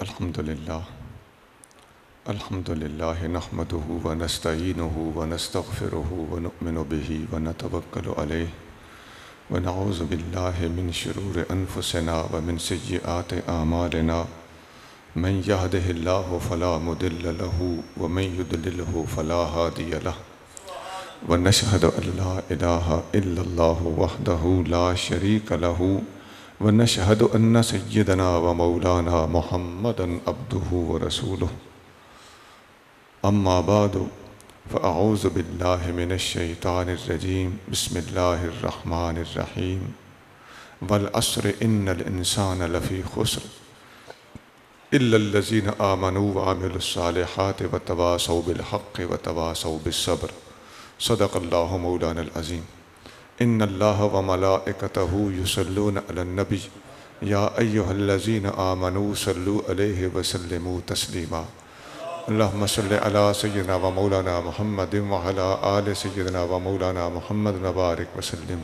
الحمد لله نحمده ونستعينه ونستغفره ونؤمن به ونتوكل عليه ونعوذ بالله من شرور أنفسنا ومن سيئات أعمالنا من يهده الله فلا مضل له ومن يضلله فلا هادي له ونشهد أن لا إله إلا الله وحده لا شريك له ونشهد أن سيدنا ومولانا محمدًا عبده ورسوله أما بعد فأعوذ بالله من الشيطان الرجيم بسم الله الرحمن الرحيم والعصر إن الإنسان لفي خسر إلا الذين آمنوا وعملوا الصالحات وتواصوا بالحق وتواصوا بالصبر صدق الله مولانا العظيم إن الله وملائكته يصلون على النبي يا أيها الذين آمنوا صلوا عليه وسلموا تسليما اللهم صل على سيدنا ومولانا محمد وعلى آل سيدنا ومولانا محمد وبارك وسلم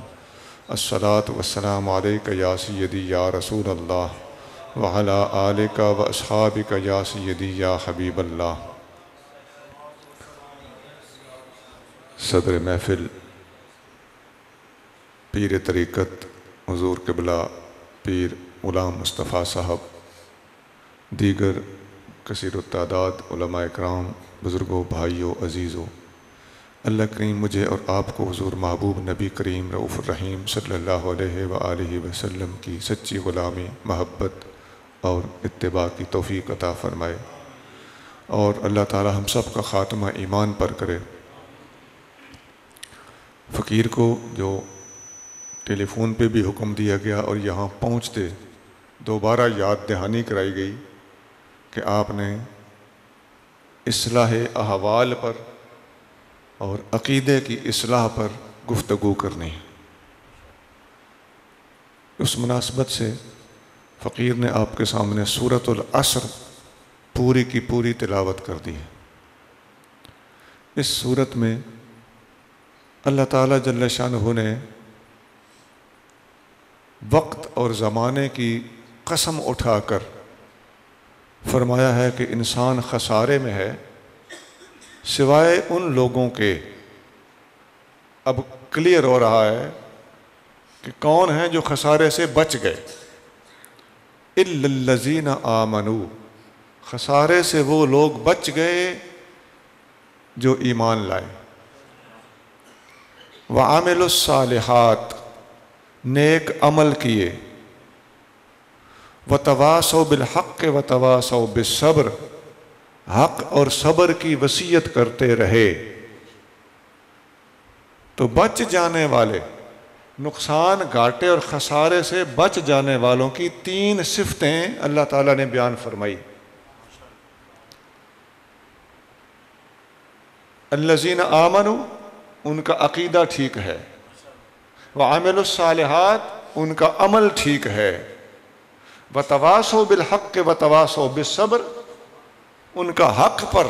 الصلاة والسلام عليك يا سيدي يا رسول الله وعلى آلك وأصحابك يا سيدي يا حبيب الله. صدر محفل پیر طریقت حضور قبلہ پیر غلام مصطفیٰ صاحب، دیگر کثیر التعداد علماء اکرام، بزرگوں، بھائیوں، عزیزوں، اللہ کریم مجھے اور آپ کو حضور محبوب نبی کریم رؤوف الرحیم صلی اللہ علیہ وآلہ وسلم کی سچی غلامی، محبت اور اتباع کی توفیق عطا فرمائے، اور اللہ تعالی ہم سب کا خاتمہ ایمان پر کرے۔ فقیر کو جو ٹیلی فون پہ بھی حکم دیا گیا اور یہاں پہنچتے دوبارہ یاد دہانی کرائی گئی کہ آپ نے اصلاح احوال پر اور عقیدے کی اصلاح پر گفتگو کرنی ہے۔ اس مناسبت سے فقیر نے آپ کے سامنے سورۃ العصر پوری کی پوری تلاوت کر دی ہے۔ اس سورت میں اللہ تعالیٰ جل شانہ نے وقت اور زمانے کی قسم اٹھا کر فرمایا ہے کہ انسان خسارے میں ہے سوائے ان لوگوں کے۔ اب کلیئر ہو رہا ہے کہ کون ہیں جو خسارے سے بچ گئے۔ اِلَّا الَّذِينَ آمَنُوا، خسارے سے وہ لوگ بچ گئے جو ایمان لائے۔ وَعَمِلُوا الصَّالِحَاتِ، نیک عمل کیے۔ وَتَوَاصَوْا بِالْحَقِّ وَتَوَاصَوْا بِالصَّبْرِ، حق اور صبر کی وصیت کرتے رہے۔ تو بچ جانے والے، نقصان، گھاٹے اور خسارے سے بچ جانے والوں کی تین صفتیں اللہ تعالیٰ نے بیان فرمائی۔ الذین آمنوا، ان کا عقیدہ ٹھیک ہے۔ وعملوا الصالحات، ان کا عمل ٹھیک ہے۔ وتواصوا بالحق وتواصوا بالصبر، ان کا حق پر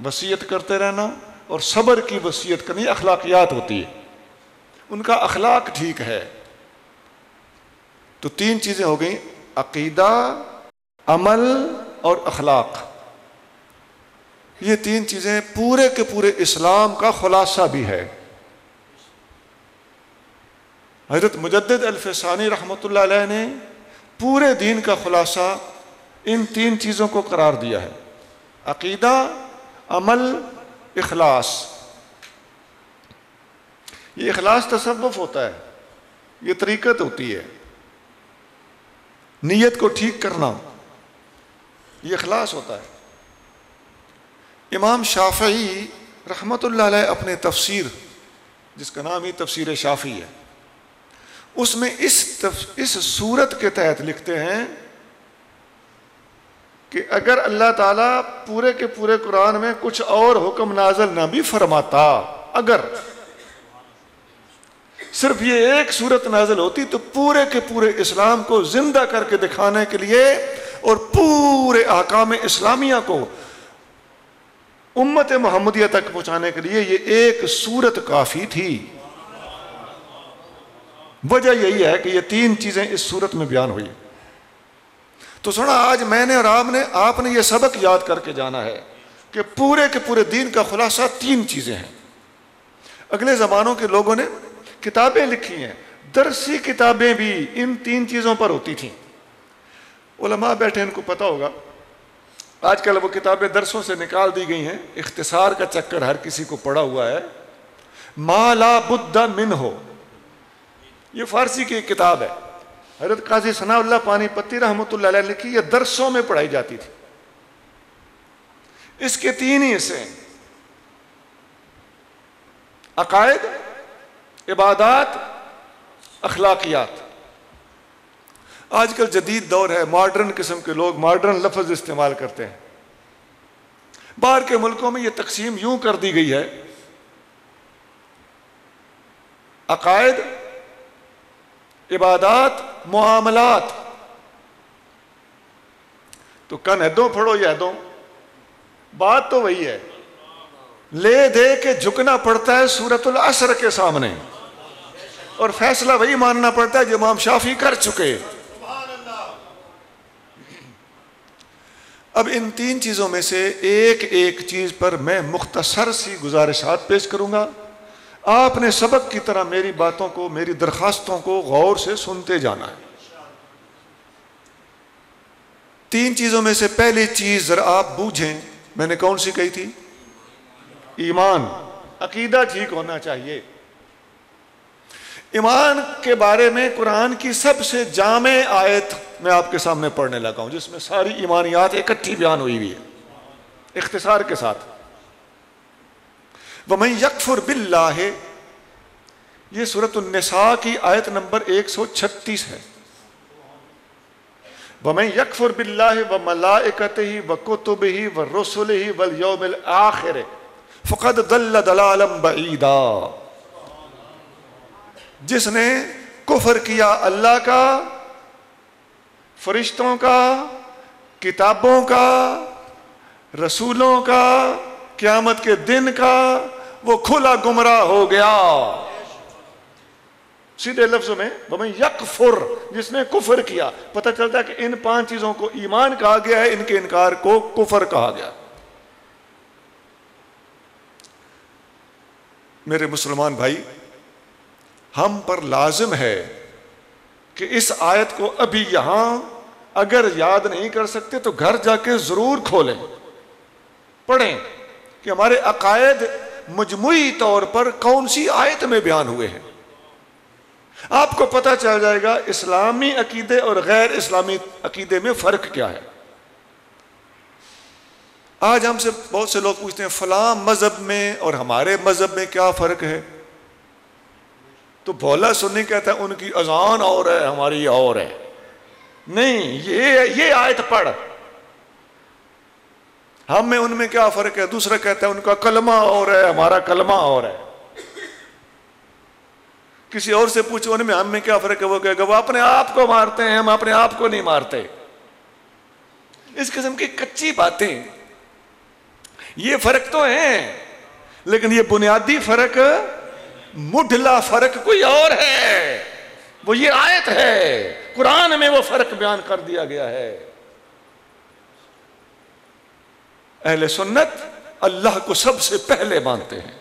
وصیت کرتے رہنا اور صبر کی وصیت کرنی اخلاقیات ہوتی ہے، ان کا اخلاق ٹھیک ہے۔ تو تین چیزیں ہو گئیں، عقیدہ، عمل اور اخلاق۔ یہ تین چیزیں پورے کے پورے اسلام کا خلاصہ بھی ہے۔ حضرت مجدد الفسانی رحمۃ اللہ علیہ نے پورے دین کا خلاصہ ان تین چیزوں کو قرار دیا ہے: عقیدہ، عمل، اخلاص۔ یہ اخلاص تصوف ہوتا ہے، یہ طریقت ہوتی ہے، نیت کو ٹھیک کرنا، یہ اخلاص ہوتا ہے۔ امام شافعی رحمۃ اللہ علیہ اپنے تفسیر، جس کا نام ہی تفسیر شافعی ہے، اس میں اس صورت کے تحت لکھتے ہیں کہ اگر اللہ تعالیٰ پورے کے پورے قرآن میں کچھ اور حکم نازل نہ بھی فرماتا، اگر صرف یہ ایک صورت نازل ہوتی تو پورے کے پورے اسلام کو زندہ کر کے دکھانے کے لیے اور پورے احکام اسلامیہ کو امت محمدیہ تک پہنچانے کے لیے یہ ایک صورت کافی تھی۔ وجہ یہی ہے کہ یہ تین چیزیں اس صورت میں بیان ہوئی۔ تو سنا آج میں نے اور آپ نے یہ سبق یاد کر کے جانا ہے کہ پورے کے پورے دین کا خلاصہ 3 چیزیں ہیں۔ اگلے زمانوں کے لوگوں نے کتابیں لکھی ہیں، درسی کتابیں بھی ان 3 چیزوں پر ہوتی تھیں۔ علماء بیٹھے، ان کو پتہ ہوگا۔ آج کل وہ کتابیں درسوں سے نکال دی گئی ہیں، اختصار کا چکر ہر کسی کو پڑا ہوا ہے۔ ما لا بد منہ، یہ فارسی کی ایک کتاب ہے، حضرت قاضی ثناء اللہ پانی پتی رحمۃ اللہ علیہ لکھی، یہ درسوں میں پڑھائی جاتی تھی۔ اس کے 3 ہی حصے ہیں: عقائد، عبادات، اخلاقیات۔ آج کل جدید دور ہے، ماڈرن قسم کے لوگ ماڈرن لفظ استعمال کرتے ہیں۔ باہر کے ملکوں میں یہ تقسیم یوں کر دی گئی ہے: عقائد، عبادات، معاملات۔ تو کن عہدوں پڑھو یا عہدوں، بات تو وہی ہے، لے دے کے جھکنا پڑتا ہے سورۃ العصر کے سامنے، اور فیصلہ وہی ماننا پڑتا ہے جو امام شافعی کر چکے۔ اب ان 3 چیزوں میں سے ایک چیز پر میں مختصر سی گزارشات پیش کروں گا، آپ نے سبق کی طرح میری باتوں کو، میری درخواستوں کو غور سے سنتے جانا ہے۔ 3 چیزوں میں سے پہلی چیز ذرا آپ بوجھیں، میں نے کون سی کہی تھی؟ ایمان، عقیدہ ٹھیک ہونا چاہیے۔ ایمان کے بارے میں قرآن کی سب سے جامع آیت میں آپ کے سامنے پڑھنے لگا ہوں، جس میں ساری ایمانیات اکٹھی بیان ہوئی ہوئی ہے اختصار کے ساتھ۔ وَمَن يَكْفُرْ بِاللَّهِ، یہ سورۃ النساء کی آیت نمبر 136 ہے۔ وَمَن يَكْفُرْ بِاللَّهِ وَمَلَائِكَتِهِ وَكُتُبِهِ وَرُسُلِهِ وَالْيَوْمِ الْآخِرِ فَقَدْ ضَلَّ ضَلَالًا بَعِيدًا، جس نے کفر کیا اللہ کا، فرشتوں کا، کتابوں کا، رسولوں کا، قیامت کے دن کا، وہ کھلا گمراہ ہو گیا۔ سیدھے لفظوں میں وَمَن یکفر، جس نے کفر کیا۔ پتہ چلتا ہے کہ ان 5 چیزوں کو ایمان کہا گیا ہے، ان کے انکار کو کفر کہا گیا۔ میرے مسلمان بھائی، ہم پر لازم ہے کہ اس آیت کو ابھی یہاں اگر یاد نہیں کر سکتے تو گھر جا کے ضرور کھولیں، پڑھیں کہ ہمارے عقائد مجموعی طور پر کون سی آیت میں بیان ہوئے ہیں۔ آپ کو پتہ چل جائے گا اسلامی عقیدے اور غیر اسلامی عقیدے میں فرق کیا ہے۔ آج ہم سے بہت سے لوگ پوچھتے ہیں فلاں مذہب میں اور ہمارے مذہب میں کیا فرق ہے؟ تو بھولا سنی کہتا ہے ان کی اذان اور ہے، ہماری اور ہے۔ نہیں، یہ آیت پڑھ، ہم میں ان میں کیا فرق ہے؟ دوسرا کہتا ہے ان کا کلمہ اور ہے، ہمارا کلمہ اور ہے۔ کسی اور سے پوچھو ان میں ہم میں کیا فرق ہے، وہ کہے گا وہ اپنے آپ کو مارتے ہیں، ہم اپنے آپ کو نہیں مارتے۔ اس قسم کی کچی باتیں، یہ فرق تو ہیں لیکن یہ بنیادی فرق، مڈھلا فرق کوئی اور ہے، وہ یہ آیت ہے، قرآن میں وہ فرق بیان کر دیا گیا ہے۔ اہل سنت اللہ کو سب سے پہلے مانتے ہیں،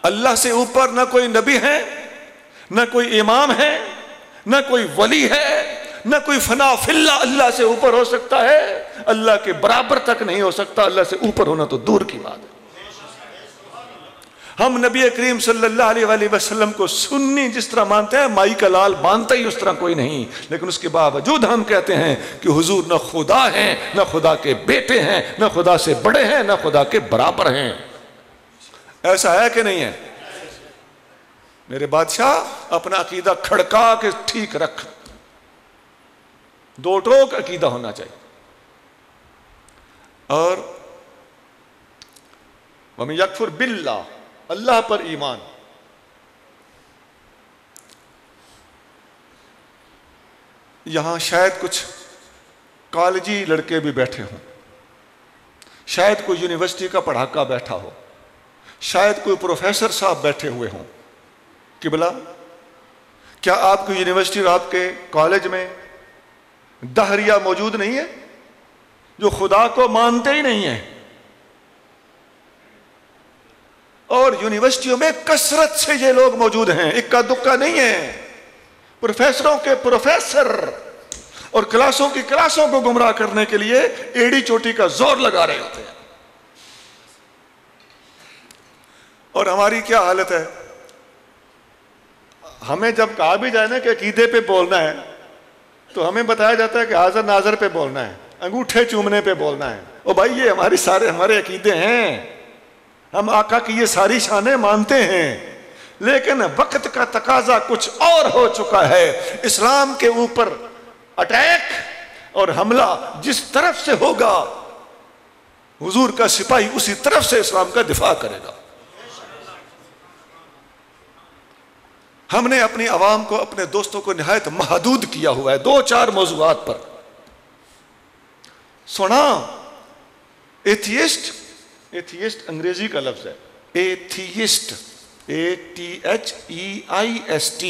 اللہ سے اوپر نہ کوئی نبی ہے، نہ کوئی امام ہے، نہ کوئی ولی ہے، نہ کوئی فنا فی اللہ اللہ سے اوپر ہو سکتا ہے، اللہ کے برابر تک نہیں ہو سکتا، اللہ سے اوپر ہونا تو دور کی بات ہے۔ ہم نبی کریم صلی اللہ علیہ وآلہ وسلم کو سنی جس طرح مانتے ہیں، مائی کا لال مانتا ہی اس طرح کوئی نہیں، لیکن اس کے باوجود ہم کہتے ہیں کہ حضور نہ خدا ہیں، نہ خدا کے بیٹے ہیں، نہ خدا سے بڑے ہیں، نہ خدا کے برابر ہیں۔ ایسا ہے کہ نہیں ہے؟ میرے بادشاہ اپنا عقیدہ کھڑکا کے ٹھیک رکھ، دو ٹوک عقیدہ ہونا چاہیے۔ اور وَمَن یکفر باللہ، اللہ پر ایمان۔ یہاں شاید کچھ کالجی لڑکے بھی بیٹھے ہوں، شاید کوئی یونیورسٹی کا پڑھاکا بیٹھا ہو، شاید کوئی پروفیسر صاحب بیٹھے ہوئے ہوں۔ قبلہ، کیا آپ کی یونیورسٹی اور آپ کے کالج میں دہریہ موجود نہیں ہے جو خدا کو مانتے ہی نہیں ہیں، اور یونیورسٹیوں میں کثرت سے یہ لوگ موجود ہیں، اکا دکا نہیں ہے، پروفیسروں کے پروفیسر، اور کلاسوں کی کلاسوں کو گمراہ کرنے کے لیے ایڑی چوٹی کا زور لگا رہے ہوتے ہیں۔ اور ہماری کیا حالت ہے؟ ہمیں جب کہا بھی جائے نا کہ عقیدے پہ بولنا ہے تو ہمیں بتایا جاتا ہے کہ حاضر ناظر پہ بولنا ہے، انگوٹھے چومنے پہ بولنا ہے۔ او بھائی، یہ ہمارے عقیدے ہیں، ہم آقا کی یہ ساری شانیں مانتے ہیں، لیکن وقت کا تقاضا کچھ اور ہو چکا ہے۔ اسلام کے اوپر اٹیک اور حملہ جس طرف سے ہوگا، حضور کا سپاہی اسی طرف سے اسلام کا دفاع کرے گا۔ ہم نے اپنی عوام کو، اپنے دوستوں کو نہایت محدود کیا ہوا ہے 2-4 موضوعات پر۔ سنا، ایتھیسٹ انگریزی کا لفظ ہے، ایتھیسٹ، ATHEIST،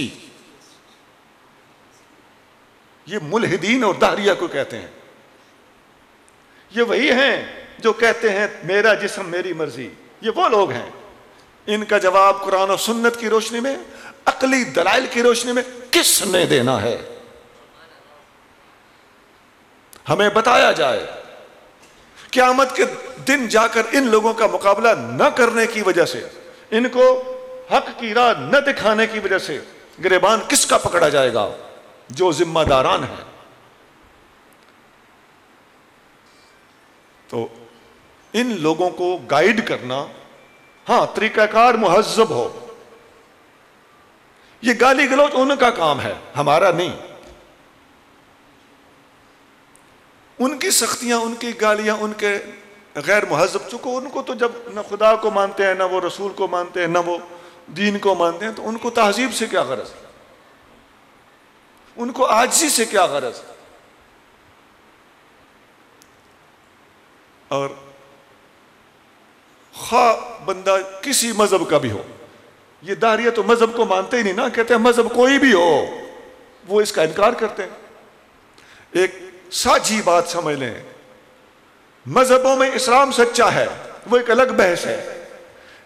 یہ ملحدین اور دہریہ کو کہتے ہیں۔ یہ وہی ہیں جو کہتے ہیں میرا جسم میری مرضی، یہ وہ لوگ ہیں۔ ان کا جواب قرآن و سنت کی روشنی میں، عقلی دلائل کی روشنی میں کس نے دینا ہے؟ ہمیں بتایا جائے۔ قیامت کے دن جا کر ان لوگوں کا مقابلہ نہ کرنے کی وجہ سے، ان کو حق کی راہ نہ دکھانے کی وجہ سے گریبان کس کا پکڑا جائے گا؟ جو ذمہ داران ہیں۔ تو ان لوگوں کو گائیڈ کرنا، ہاں، طریقہ کار مہذب ہو، یہ گالی گلوچ ان کا کام ہے، ہمارا نہیں۔ ان کی سختیاں، ان کی گالیاں، ان کے غیر مہذب، چکو ان کو تو جب نہ خدا کو مانتے ہیں، نہ وہ رسول کو مانتے ہیں، نہ وہ دین کو مانتے ہیں، تو ان کو تہذیب سے کیا غرض؟ ان کو عاجزی سے کیا غرض؟ اور خواہ بندہ کسی مذہب کا بھی ہو، یہ داہریہ تو مذہب کو مانتے ہی نہیں نا، کہتے ہیں مذہب کوئی بھی ہو، وہ اس کا انکار کرتے ہیں۔ ایک ساجی بات سمجھ لیں، مذہبوں میں اسلام سچا ہے، وہ ایک الگ بحث ہے،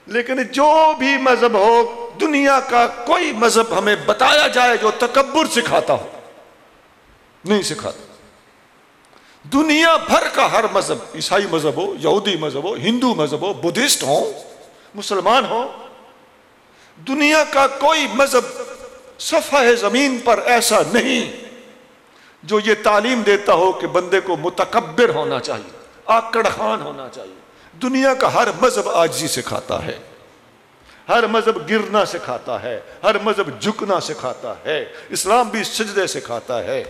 لیکن جو بھی مذہب ہو، دنیا کا کوئی مذہب ہمیں بتایا جائے جو تکبر سکھاتا ہو، نہیں سکھاتا۔ دنیا بھر کا ہر مذہب، عیسائی مذہب ہو، یہودی مذہب ہو، ہندو مذہب ہو، بدھسٹ ہو، مسلمان ہو، دنیا کا کوئی مذہب صفحہ زمین پر ایسا نہیں جو یہ تعلیم دیتا ہو کہ بندے کو متکبر ہونا چاہیے، آکڑ خان ہونا چاہیے۔ دنیا کا ہر مذہب عاجزی سکھاتا ہے، ہر مذہب گرنا سکھاتا ہے، ہر مذہب جھکنا سکھاتا ہے، اسلام بھی سجدے سکھاتا ہے،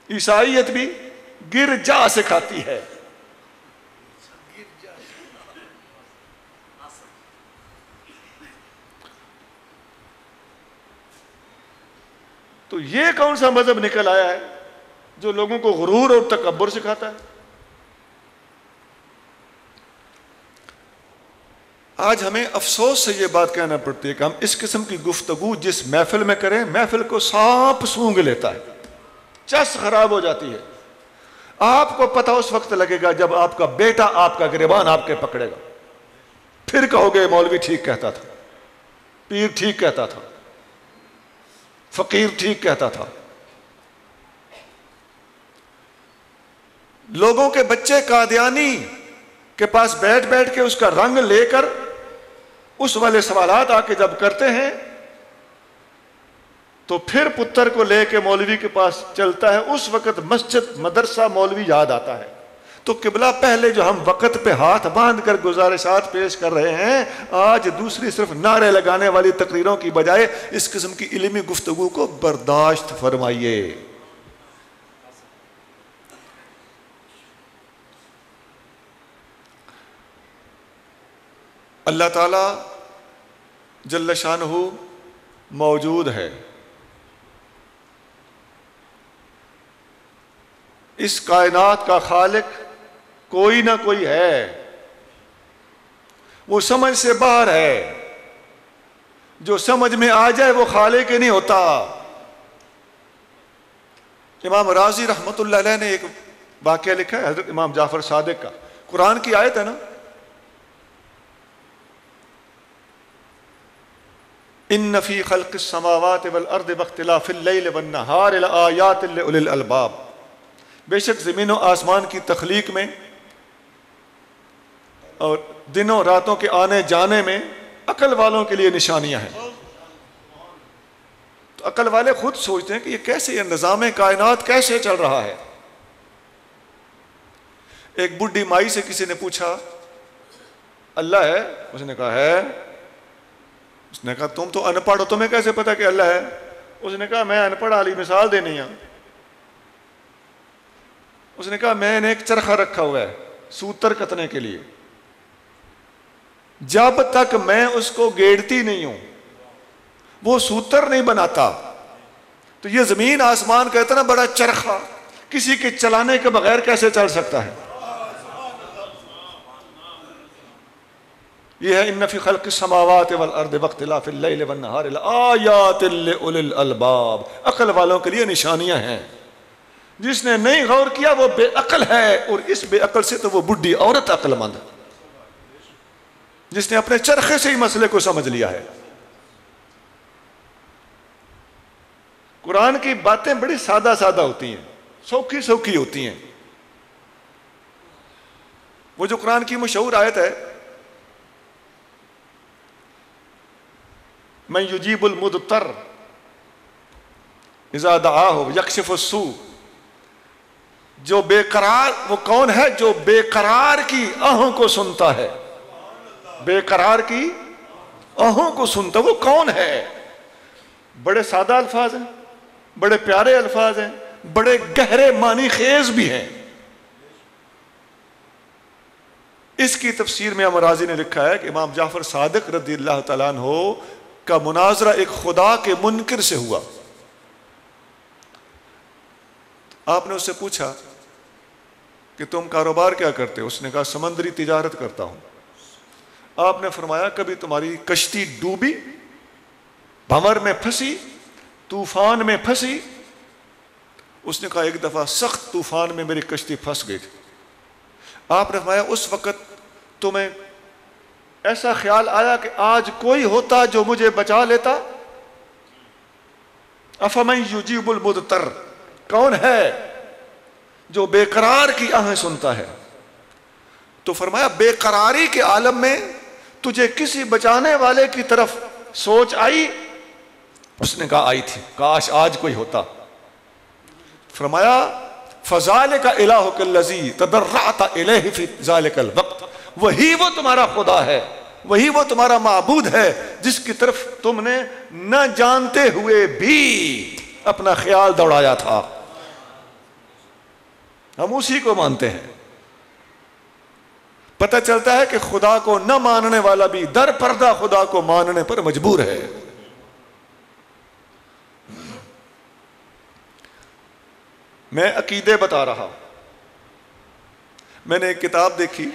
عیسائیت بھی گر جا سکھاتی ہے۔ تو یہ کون سا مذہب نکل آیا ہے جو لوگوں کو غرور اور تکبر سکھاتا ہے؟ آج ہمیں افسوس سے یہ بات کہنا پڑتی ہے کہ ہم اس قسم کی گفتگو جس محفل میں کریں، محفل کو سانپ سونگھ لیتا ہے، چس خراب ہو جاتی ہے۔ آپ کو پتہ اس وقت لگے گا جب آپ کا بیٹا آپ کا گریبان آپ کے پکڑے گا، پھر کہو گے مولوی ٹھیک کہتا تھا، پیر ٹھیک کہتا تھا، فقیر ٹھیک کہتا تھا۔ لوگوں کے بچے قادیانی کے پاس بیٹھ بیٹھ کے اس کا رنگ لے کر اس والے سوالات آ کے جب کرتے ہیں تو پھر پتر کو لے کے مولوی کے پاس چلتا ہے، اس وقت مسجد مدرسہ مولوی یاد آتا ہے۔ تو قبلہ پہلے جو ہم وقت پہ ہاتھ باندھ کر گزارشات پیش کر رہے ہیں، آج دوسری صرف نعرے لگانے والی تقریروں کی بجائے اس قسم کی علمی گفتگو کو برداشت فرمائیے۔ اللہ تعالی جل شانہ موجود ہے، اس کائنات کا خالق کوئی نہ کوئی ہے، وہ سمجھ سے باہر ہے، جو سمجھ میں آ جائے وہ خالق ہی نہیں ہوتا۔ امام راضی رحمۃ اللہ علیہ نے ایک واقعہ لکھا ہے حضرت امام جعفر صادق کا، قرآن کی آیت ہے نا، ان فی خلق السماوات والارض واختلاف اللیل والنہار لآیات لأولی الالباب، بے شک زمین و آسمان کی تخلیق میں اور دنوں راتوں کے آنے جانے میں عقل والوں کے لیے نشانیاں ہیں۔ تو عقل والے خود سوچتے ہیں کہ یہ کیسے، یہ نظام کائنات کیسے چل رہا ہے۔ ایک بڈھی مائی سے کسی نے پوچھا اللہ ہے؟ اس نے کہا ہے۔ اس نے کہا تم تو ان پڑھ ہو، تمہیں کیسے پتا کہ اللہ ہے؟ اس نے کہا میں ان پڑھ والی مثال دینی ہے۔ اس نے کہا میں نے ایک چرخہ رکھا ہوا ہے سوتر کتنے کے لیے، جب تک میں اس کو گیڑتی نہیں ہوں وہ سوتر نہیں بناتا۔ تو یہ زمین آسمان کا اتنا بڑا چرخہ کسی کے چلانے کے بغیر کیسے چل سکتا ہے؟ یہ ہے ان فی خلق السماوات والارض واختلاف اللیل والنہار لآیات لأولی الالباب، عقل والوں کے لیے نشانیاں ہیں۔ جس نے نہیں غور کیا وہ بے عقل ہے، اور اس بے عقل سے تو وہ بڈھی عورت عقل مند ہے جس نے اپنے چرخے سے ہی مسئلے کو سمجھ لیا ہے۔ قرآن کی باتیں بڑی سادہ سادہ ہوتی ہیں، سوکھی سوکھی ہوتی ہیں۔ وہ جو قرآن کی مشہور آیت ہے من یجیب المضطر اذا دعاہ یکشف السوء، جو بے قرار، وہ کون ہے جو بے قرار کی آہوں کو سنتا ہے؟ بے قرار کی آہوں کو سنتا، وہ کون ہے؟ بڑے سادہ الفاظ ہیں، بڑے پیارے الفاظ ہیں، بڑے گہرے معنی خیز بھی ہیں۔ اس کی تفسیر میں امام راضی نے لکھا ہے کہ امام جعفر صادق رضی اللہ تعالیٰ عنہ کا مناظرہ ایک خدا کے منکر سے ہوا۔ آپ نے اس سے پوچھا کہ تم کاروبار کیا کرتے ہو؟ اس نے کہا سمندری تجارت کرتا ہوں۔ آپ نے فرمایا کبھی تمہاری کشتی ڈوبی، بھنور میں پھنسی، طوفان میں پھنسی؟ اس نے کہا ایک دفعہ سخت طوفان میں میری کشتی پھنس گئی تھی۔ آپ نے فرمایا اس وقت تمہیں ایسا خیال آیا کہ آج کوئی ہوتا جو مجھے بچا لیتا؟ افمن یجیب المضطر، کون ہے جو بے قرار کی آہیں سنتا ہے؟ تو فرمایا بے قراری کے عالم میں تجھے کسی بچانے والے کی طرف سوچ آئی؟ اس نے کہا آئی تھی، کاش آج کوئی ہوتا۔ فرمایا فذالک الہک الذی تضرعت الیہ فی ذالک الوقت، وہی وہ تمہارا خدا ہے، وہی وہ تمہارا معبود ہے جس کی طرف تم نے نہ جانتے ہوئے بھی اپنا خیال دوڑایا تھا۔ ہم اسی کو مانتے ہیں۔ پتہ چلتا ہے کہ خدا کو نہ ماننے والا بھی در پردہ خدا کو ماننے پر مجبور ہے۔ میں عقیدے بتا رہا ہوں۔ میں نے ایک کتاب دیکھی،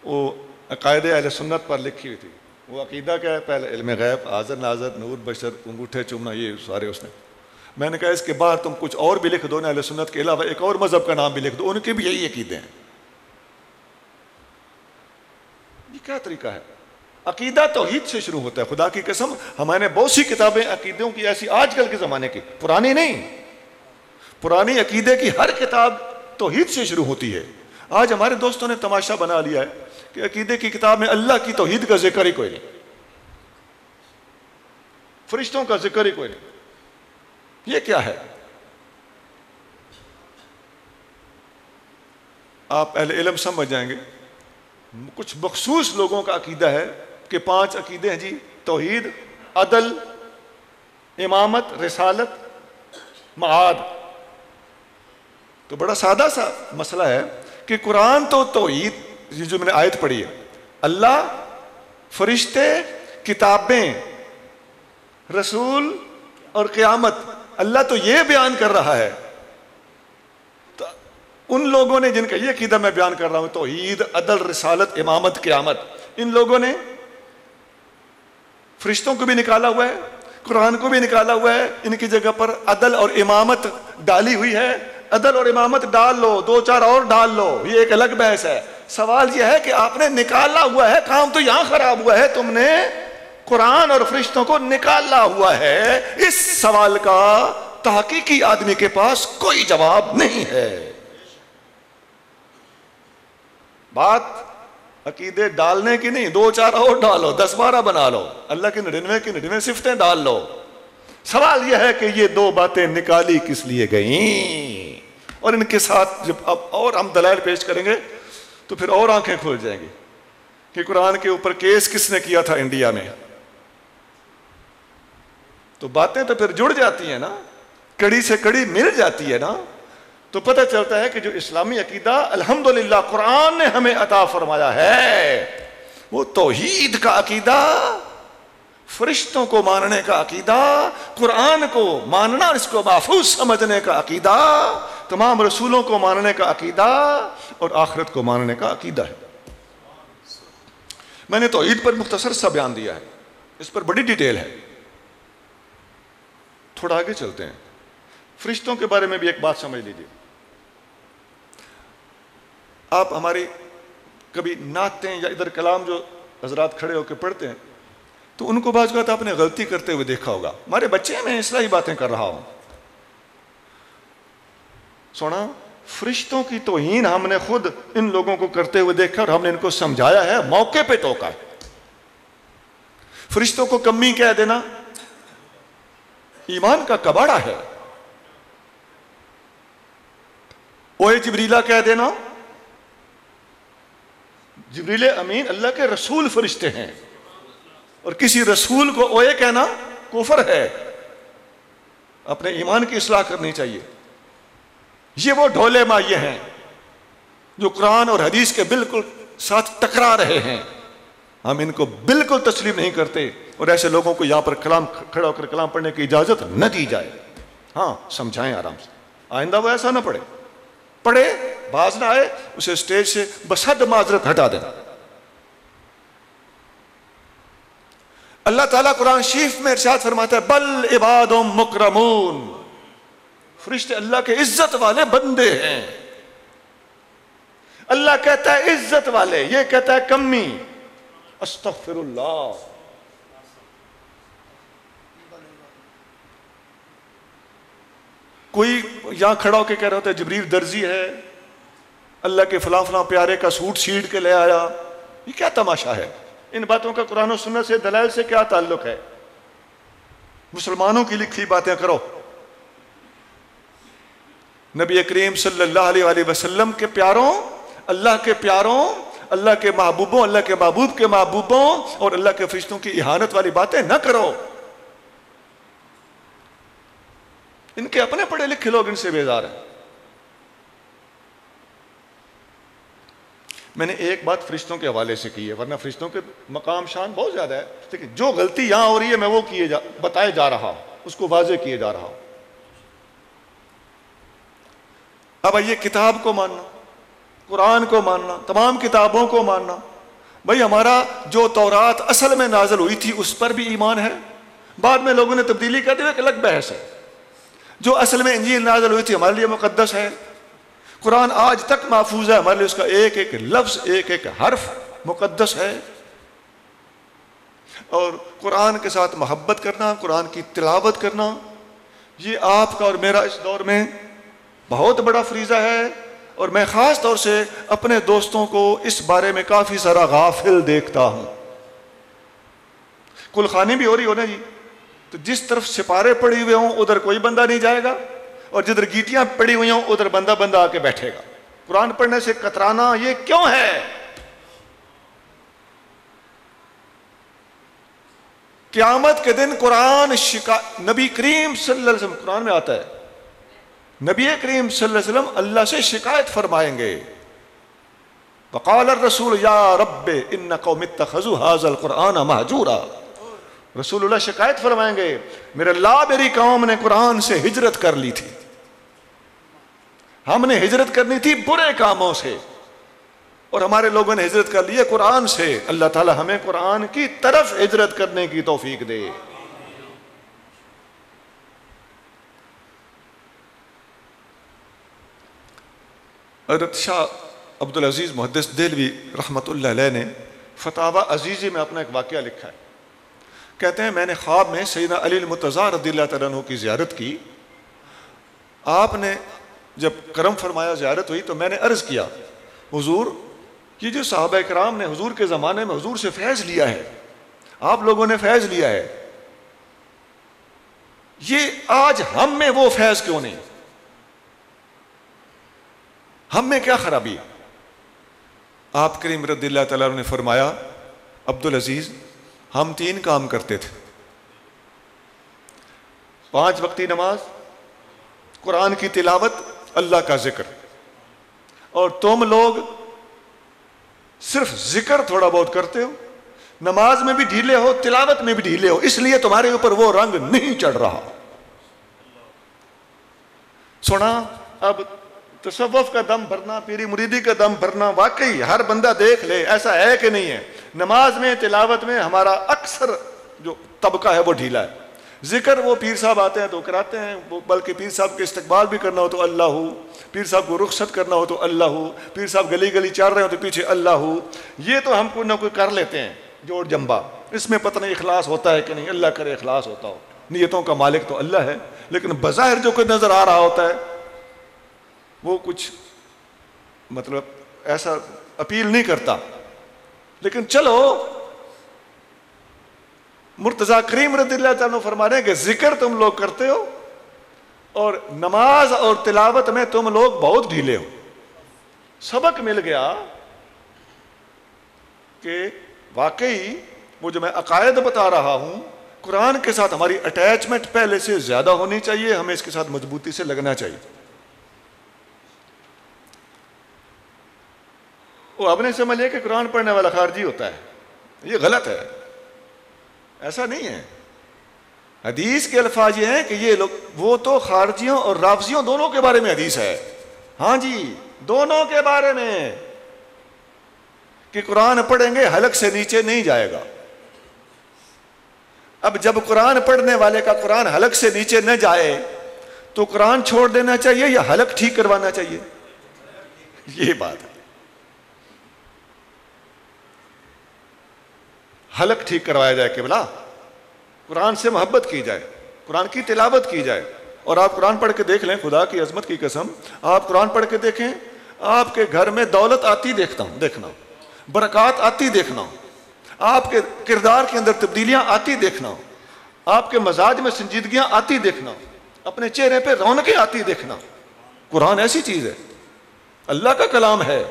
وہ عقائد اہل سنت پر لکھی ہوئی تھی۔ وہ عقیدہ کیا ہے؟ پہلے علم غیب، حاضر ناظر، نور بشر، انگوٹھے چومنا، یہ سارے اس نے۔ میں نے کہا اس کے بعد تم کچھ اور بھی لکھ دو نا، اہل سنت کے علاوہ ایک اور مذہب کا نام بھی لکھ دو، ان کے بھی یہی عقیدے ہیں۔ یہ کیا طریقہ ہے؟ عقیدہ توحید سے شروع ہوتا ہے۔ خدا کی قسم ہمارے بہت سی کتابیں عقیدوں کی ایسی آج کل کے زمانے کی، پرانی نہیں، پرانی عقیدے کی ہر کتاب توحید سے شروع ہوتی ہے۔ آج ہمارے دوستوں نے تماشا بنا لیا ہے کہ عقیدے کی کتاب میں اللہ کی توحید کا ذکر ہی کوئی نہیں، فرشتوں کا ذکر ہی کوئی نہیں۔ یہ کیا ہے؟ آپ اہل علم سمجھ جائیں گے۔ کچھ مخصوص لوگوں کا عقیدہ ہے کہ 5 عقیدے ہیں جی، توحید، عدل، امامت، رسالت، معاد۔ تو بڑا سادہ سا مسئلہ ہے کہ قرآن تو توحید، یہ جو میں نے آیت پڑھی ہے، اللہ، فرشتے، کتابیں، رسول اور قیامت، اللہ تو یہ بیان کر رہا ہے۔ تو ان لوگوں نے جن کا یہ عقیدہ میں بیان کر رہا ہوں، توحید، عدل، رسالت، امامت، قیامت، ان لوگوں نے فرشتوں کو بھی نکالا ہوا ہے، قرآن کو بھی نکالا ہوا ہے، ان کی جگہ پر عدل اور امامت ڈالی ہوئی ہے. عدل اور امامت ڈال لو، 2-4 اور ڈال لو، یہ ایک الگ بحث ہے. سوال یہ ہے کہ آپ نے نکالا ہوا ہے، کام تو یہاں خراب ہوا ہے، تم نے قرآن اور فرشتوں کو نکالا ہوا ہے. اس سوال کا تحقیقی آدمی کے پاس کوئی جواب نہیں ہے. بات عقیدے ڈالنے کی نہیں، 2-4 اور ڈالو، 10-12 بنا لو، اللہ کی 99 صفتیں ڈال لو. سوال یہ ہے کہ یہ 2 باتیں نکالی کس لیے گئیں؟ اور ان کے ساتھ جب اب اور ہم دلائل پیش کریں گے تو پھر اور آنکھیں کھل جائیں گی کہ قرآن کے اوپر کیس کس نے کیا تھا انڈیا میں. تو باتیں تو پھر جڑ جاتی ہیں نا، کڑی سے کڑی مل جاتی ہے نا. تو پتہ چلتا ہے کہ جو اسلامی عقیدہ الحمدللہ قرآن نے ہمیں عطا فرمایا ہے، وہ توحید کا عقیدہ، فرشتوں کو ماننے کا عقیدہ، قرآن کو ماننا، اس کو محفوظ سمجھنے کا عقیدہ، تمام رسولوں کو ماننے کا عقیدہ اور آخرت کو ماننے کا عقیدہ ہے. میں نے توحید پر مختصر سا بیان دیا ہے، اس پر بڑی ڈیٹیل ہے. تھوڑا آگے چلتے ہیں. فرشتوں کے بارے میں بھی ایک بات سمجھ لیجیے. آپ ہماری کبھی نعتیں یا ادھر کلام جو حضرات کھڑے ہو کے پڑھتے ہیں تو ان کو بعض اوقات آپ نے غلطی کرتے ہوئے دیکھا ہوگا. ہمارے بچے میں اصلاحی باتیں کر رہا ہوں. سونا، فرشتوں کی توہین ہم نے خود ان لوگوں کو کرتے ہوئے دیکھا اور ہم نے ان کو سمجھایا ہے، موقع پہ ٹوکا ہے. فرشتوں کو کمی کہہ دینا ایمان کا کباڑا ہے. اوے جبریلا کہہ دینا، جبریل امین اللہ کے رسول فرشتے ہیں، اور کسی رسول کو اوے کہنا کفر ہے. اپنے ایمان کی اصلاح کرنی چاہیے. یہ وہ ڈھولے مائے ہیں جو قرآن اور حدیث کے بالکل ساتھ ٹکرا رہے ہیں. ہم ان کو بالکل تسلیم نہیں کرتے، اور ایسے لوگوں کو یہاں پر کلام کھڑا ہو کر کلام پڑھنے کی اجازت نہ دی جائے. ہاں سمجھائیں آرام سے، آئندہ وہ ایسا نہ پڑھے، پڑھے باز نہ آئے اسے اسٹیج سے بصد معذرت ہٹا دینا. اللہ تعالیٰ قرآن شریف میں ارشاد فرماتا ہے بل عباد مکرمون، فرشتے اللہ کے عزت والے بندے ہیں. اللہ کہتا ہے عزت والے، یہ کہتا ہے کمی. استغفر اللہ. کوئی یہاں کھڑا ہو کے کہہ رہا ہوتا ہے جبریل درزی ہے، اللہ کے فلاں فلاں پیارے کا سوٹ سیڑھ کے لے آیا. یہ کیا تماشا ہے؟ ان باتوں کا قرآن و سنت سے دلائل سے کیا تعلق ہے؟ مسلمانوں کی لکھی باتیں کرو. نبی کریم صلی اللہ علیہ وآلہ وسلم کے پیاروں، اللہ کے پیاروں، اللہ کے محبوبوں، اللہ کے محبوب کے محبوبوں اور اللہ کے فرشتوں کی اہانت والی باتیں نہ کرو. ان کے اپنے پڑھے لکھے لوگ ان سے بیزار ہیں. میں نے ایک بات فرشتوں کے حوالے سے کی ہے، ورنہ فرشتوں کے مقام شان بہت زیادہ ہے. لیکن جو غلطی یہاں ہو رہی ہے میں وہ بتائے جا رہا ہوں، اس کو واضح کیے جا رہا ہوں. اب یہ کتاب کو ماننا، قرآن کو ماننا، تمام کتابوں کو ماننا. بھائی ہمارا جو تورات اصل میں نازل ہوئی تھی اس پر بھی ایمان ہے، بعد میں لوگوں نے تبدیلی کر دی، ایک الگ بحث ہے. جو اصل میں انجیل نازل ہوئی تھی ہمارے لیے مقدس ہے. قرآن آج تک محفوظ ہے، ہمارے لیے اس کا ایک ایک لفظ، ایک ایک حرف مقدس ہے. اور قرآن کے ساتھ محبت کرنا، قرآن کی تلاوت کرنا، یہ آپ کا اور میرا اس دور میں بہت بڑا فریضہ ہے. اور میں خاص طور سے اپنے دوستوں کو اس بارے میں کافی سارا غافل دیکھتا ہوں. کل خانی بھی ہو رہی ہو نا جی، تو جس طرف سپارے پڑے ہوئے ہوں ادھر کوئی بندہ نہیں جائے گا، اور جدھر گیٹیاں پڑی ہوئی ہوں ادھر بندہ بندہ آ کے بیٹھے گا. قرآن پڑھنے سے کترانا یہ کیوں ہے؟ قیامت کے دن قرآن نبی کریم صلی اللہ علیہ وسلم، قرآن میں آتا ہے نبی کریم صلی اللہ علیہ وسلم اللہ سے شکایت فرمائیں گے. وقال الرسول یا رب ان قوم اتخذوا هذا القرآن مہجورا. رسول اللہ شکایت فرمائیں گے میرے اللہ میری قوم نے قرآن سے ہجرت کر لی تھی، ہم نے ہجرت کرنی تھی برے کاموں سے اور ہمارے لوگوں نے ہجرت کر لی ہے قرآن سے. اللہ تعالی ہمیں قرآن کی طرف ہجرت کرنے کی توفیق دے. حضرت شاہ عبدالعزیز محدث دہلوی رحمۃ اللہ علیہ نے فتاوی عزیزی میں اپنا ایک واقعہ لکھا ہے. کہتے ہیں میں نے خواب میں سیدنا علی المرتضیٰ رضی اللہ تعالیٰ عنہ کی زیارت کی. آپ نے جب کرم فرمایا زیارت ہوئی تو میں نے عرض کیا حضور یہ جو صحابہ کرام نے حضور کے زمانے میں حضور سے فیض لیا ہے, آپ لوگوں نے فیض لیا ہے, یہ آج ہم میں وہ فیض کیوں نہیں؟ ہم میں کیا خرابی ہے؟ آپ کریم رضی اللہ تعالیٰ عنہ نے فرمایا عبدالعزیز ہم 3 کام کرتے تھے, 5 وقتی نماز, قرآن کی تلاوت, اللہ کا ذکر, اور تم لوگ صرف ذکر تھوڑا بہت کرتے ہو, نماز میں بھی ڈھیلے ہو, تلاوت میں بھی ڈھیلے ہو, اس لیے تمہارے اوپر وہ رنگ نہیں چڑھ رہا. سنا اب تصوف کا دم بھرنا, پیری مریدی کا دم بھرنا, واقعی ہر بندہ دیکھ لے ایسا ہے کہ نہیں ہے. نماز میں تلاوت میں ہمارا اکثر جو طبقہ ہے وہ ڈھیلا ہے. ذکر وہ پیر صاحب آتے ہیں تو کراتے ہیں, بلکہ پیر صاحب کے استقبال بھی کرنا ہو تو اللہ ہو, پیر صاحب کو رخصت کرنا ہو تو اللہ ہو, پیر صاحب گلی گلی چل رہے ہو تو پیچھے اللہ ہو. یہ تو ہم کوئی نہ کوئی کر لیتے ہیں جوڑ جمبا, اس میں پتہ نہیں اخلاص ہوتا ہے کہ نہیں, اللہ کرے اخلاص ہوتا ہو. نیتوں کا مالک تو اللہ ہے, لیکن بظاہر جو کوئی نظر آ رہا ہوتا ہے وہ کچھ مطلب ایسا اپیل نہیں کرتا. لیکن چلو مرتضیٰ کریم رضی اللہ تعالیٰ عنہ فرما رہے ہیں کہ ذکر تم لوگ کرتے ہو اور نماز اور تلاوت میں تم لوگ بہت ڈھیلے ہو. سبق مل گیا کہ واقعی وہ جو میں عقائد بتا رہا ہوں قرآن کے ساتھ ہماری اٹیچمنٹ پہلے سے زیادہ ہونی چاہیے, ہمیں اس کے ساتھ مضبوطی سے لگنا چاہیے. وہ اب نے سمجھ لیا کہ قرآن پڑھنے والا خارجی ہوتا ہے, یہ غلط ہے, ایسا نہیں ہے. حدیث کے الفاظ یہ ہیں کہ یہ لوگ, وہ تو خارجیوں اور رافضیوں دونوں کے بارے میں حدیث ہے, ہاں جی دونوں کے بارے میں, کہ قرآن پڑھیں گے حلق سے نیچے نہیں جائے گا. اب جب قرآن پڑھنے والے کا قرآن حلق سے نیچے نہ جائے تو قرآن چھوڑ دینا چاہیے یا حلق ٹھیک کروانا چاہیے؟ یہ بات ہے. حلق ٹھیک کروایا جائے کہ بلا قرآن سے محبت کی جائے, قرآن کی تلاوت کی جائے. اور آپ قرآن پڑھ کے دیکھ لیں, خدا کی عظمت کی قسم, آپ قرآن پڑھ کے دیکھیں, آپ کے گھر میں دولت آتی دیکھنا, برکات آتی دیکھنا, آپ کے کردار کے اندر تبدیلیاں آتی دیکھنا, آپ کے مزاج میں سنجیدگیاں آتی دیکھنا, اپنے چہرے پہ رونقیں آتی دیکھنا. قرآن ایسی چیز ہے, اللہ کا کلام ہے.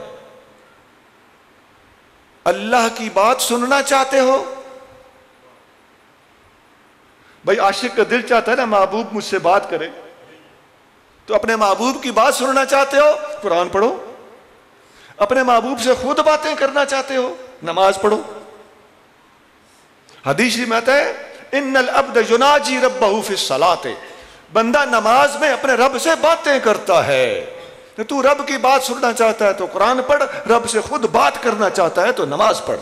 اللہ کی بات سننا چاہتے ہو بھائی, عاشق کا دل چاہتا ہے نا محبوب مجھ سے بات کرے, تو اپنے محبوب کی بات سننا چاہتے ہو قرآن پڑھو. اپنے محبوب سے خود باتیں کرنا چاہتے ہو نماز پڑھو. حدیث میں آتا ہے ان العبد یناجی ربہ فی الصلاۃ, بندہ نماز میں اپنے رب سے باتیں کرتا ہے. تو رب کی بات سننا چاہتا ہے تو قرآن پڑھ, رب سے خود بات کرنا چاہتا ہے تو نماز پڑھ.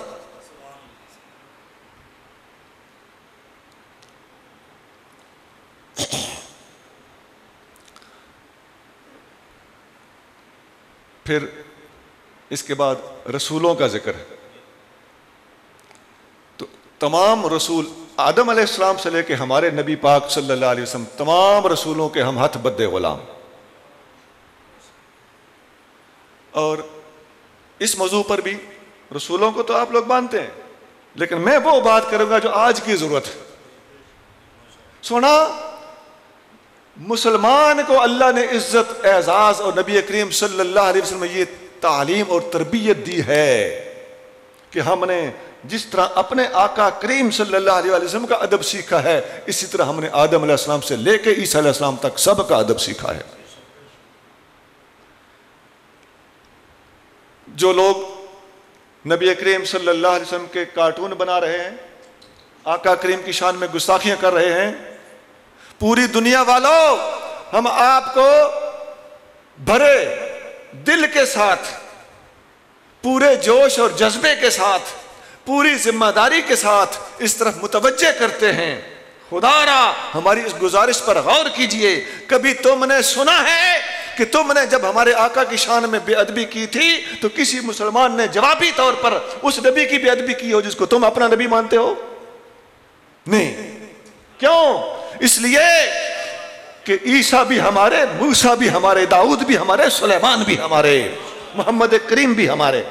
پھر اس کے بعد رسولوں کا ذکر ہے. تو تمام رسول آدم علیہ السلام سے لے کے ہمارے نبی پاک صلی اللہ علیہ وسلم, تمام رسولوں کے ہم ہاتھ بدے غلام. اور اس موضوع پر بھی رسولوں کو تو آپ لوگ مانتے ہیں, لیکن میں وہ بات کروں گا جو آج کی ضرورت ہے. سونا, مسلمان کو اللہ نے عزت, اعزاز اور نبی کریم صلی اللہ علیہ وسلم یہ تعلیم اور تربیت دی ہے کہ ہم نے جس طرح اپنے آقا کریم صلی اللہ علیہ وسلم کا ادب سیکھا ہے, اسی طرح ہم نے آدم علیہ السلام سے لے کے عیسیٰ علیہ السلام تک سب کا ادب سیکھا ہے. جو لوگ نبی کریم صلی اللہ علیہ وسلم کے کارٹون بنا رہے ہیں, آقا کریم کی شان میں گستاخیاں کر رہے ہیں, پوری دنیا والوں ہم آپ کو بھرے دل کے ساتھ, پورے جوش اور جذبے کے ساتھ, پوری ذمہ داری کے ساتھ اس طرف متوجہ کرتے ہیں. خدا را ہماری اس گزارش پر غور کیجئے. کبھی تم نے سنا ہے کہ تم نے جب ہمارے آقا کی شان میں بے ادبی کی تھی تو کسی مسلمان نے جوابی طور پر اس نبی کی بے ادبی کی ہو جس کو تم اپنا نبی مانتے ہو؟ نہیں. کیوں؟ اس لیے کہ عیسیٰ بھی ہمارے، موسیٰ بھی ہمارے، داؤد بھی ہمارے، سلیمان بھی ہمارے، محمد کریم بھی ہمارے.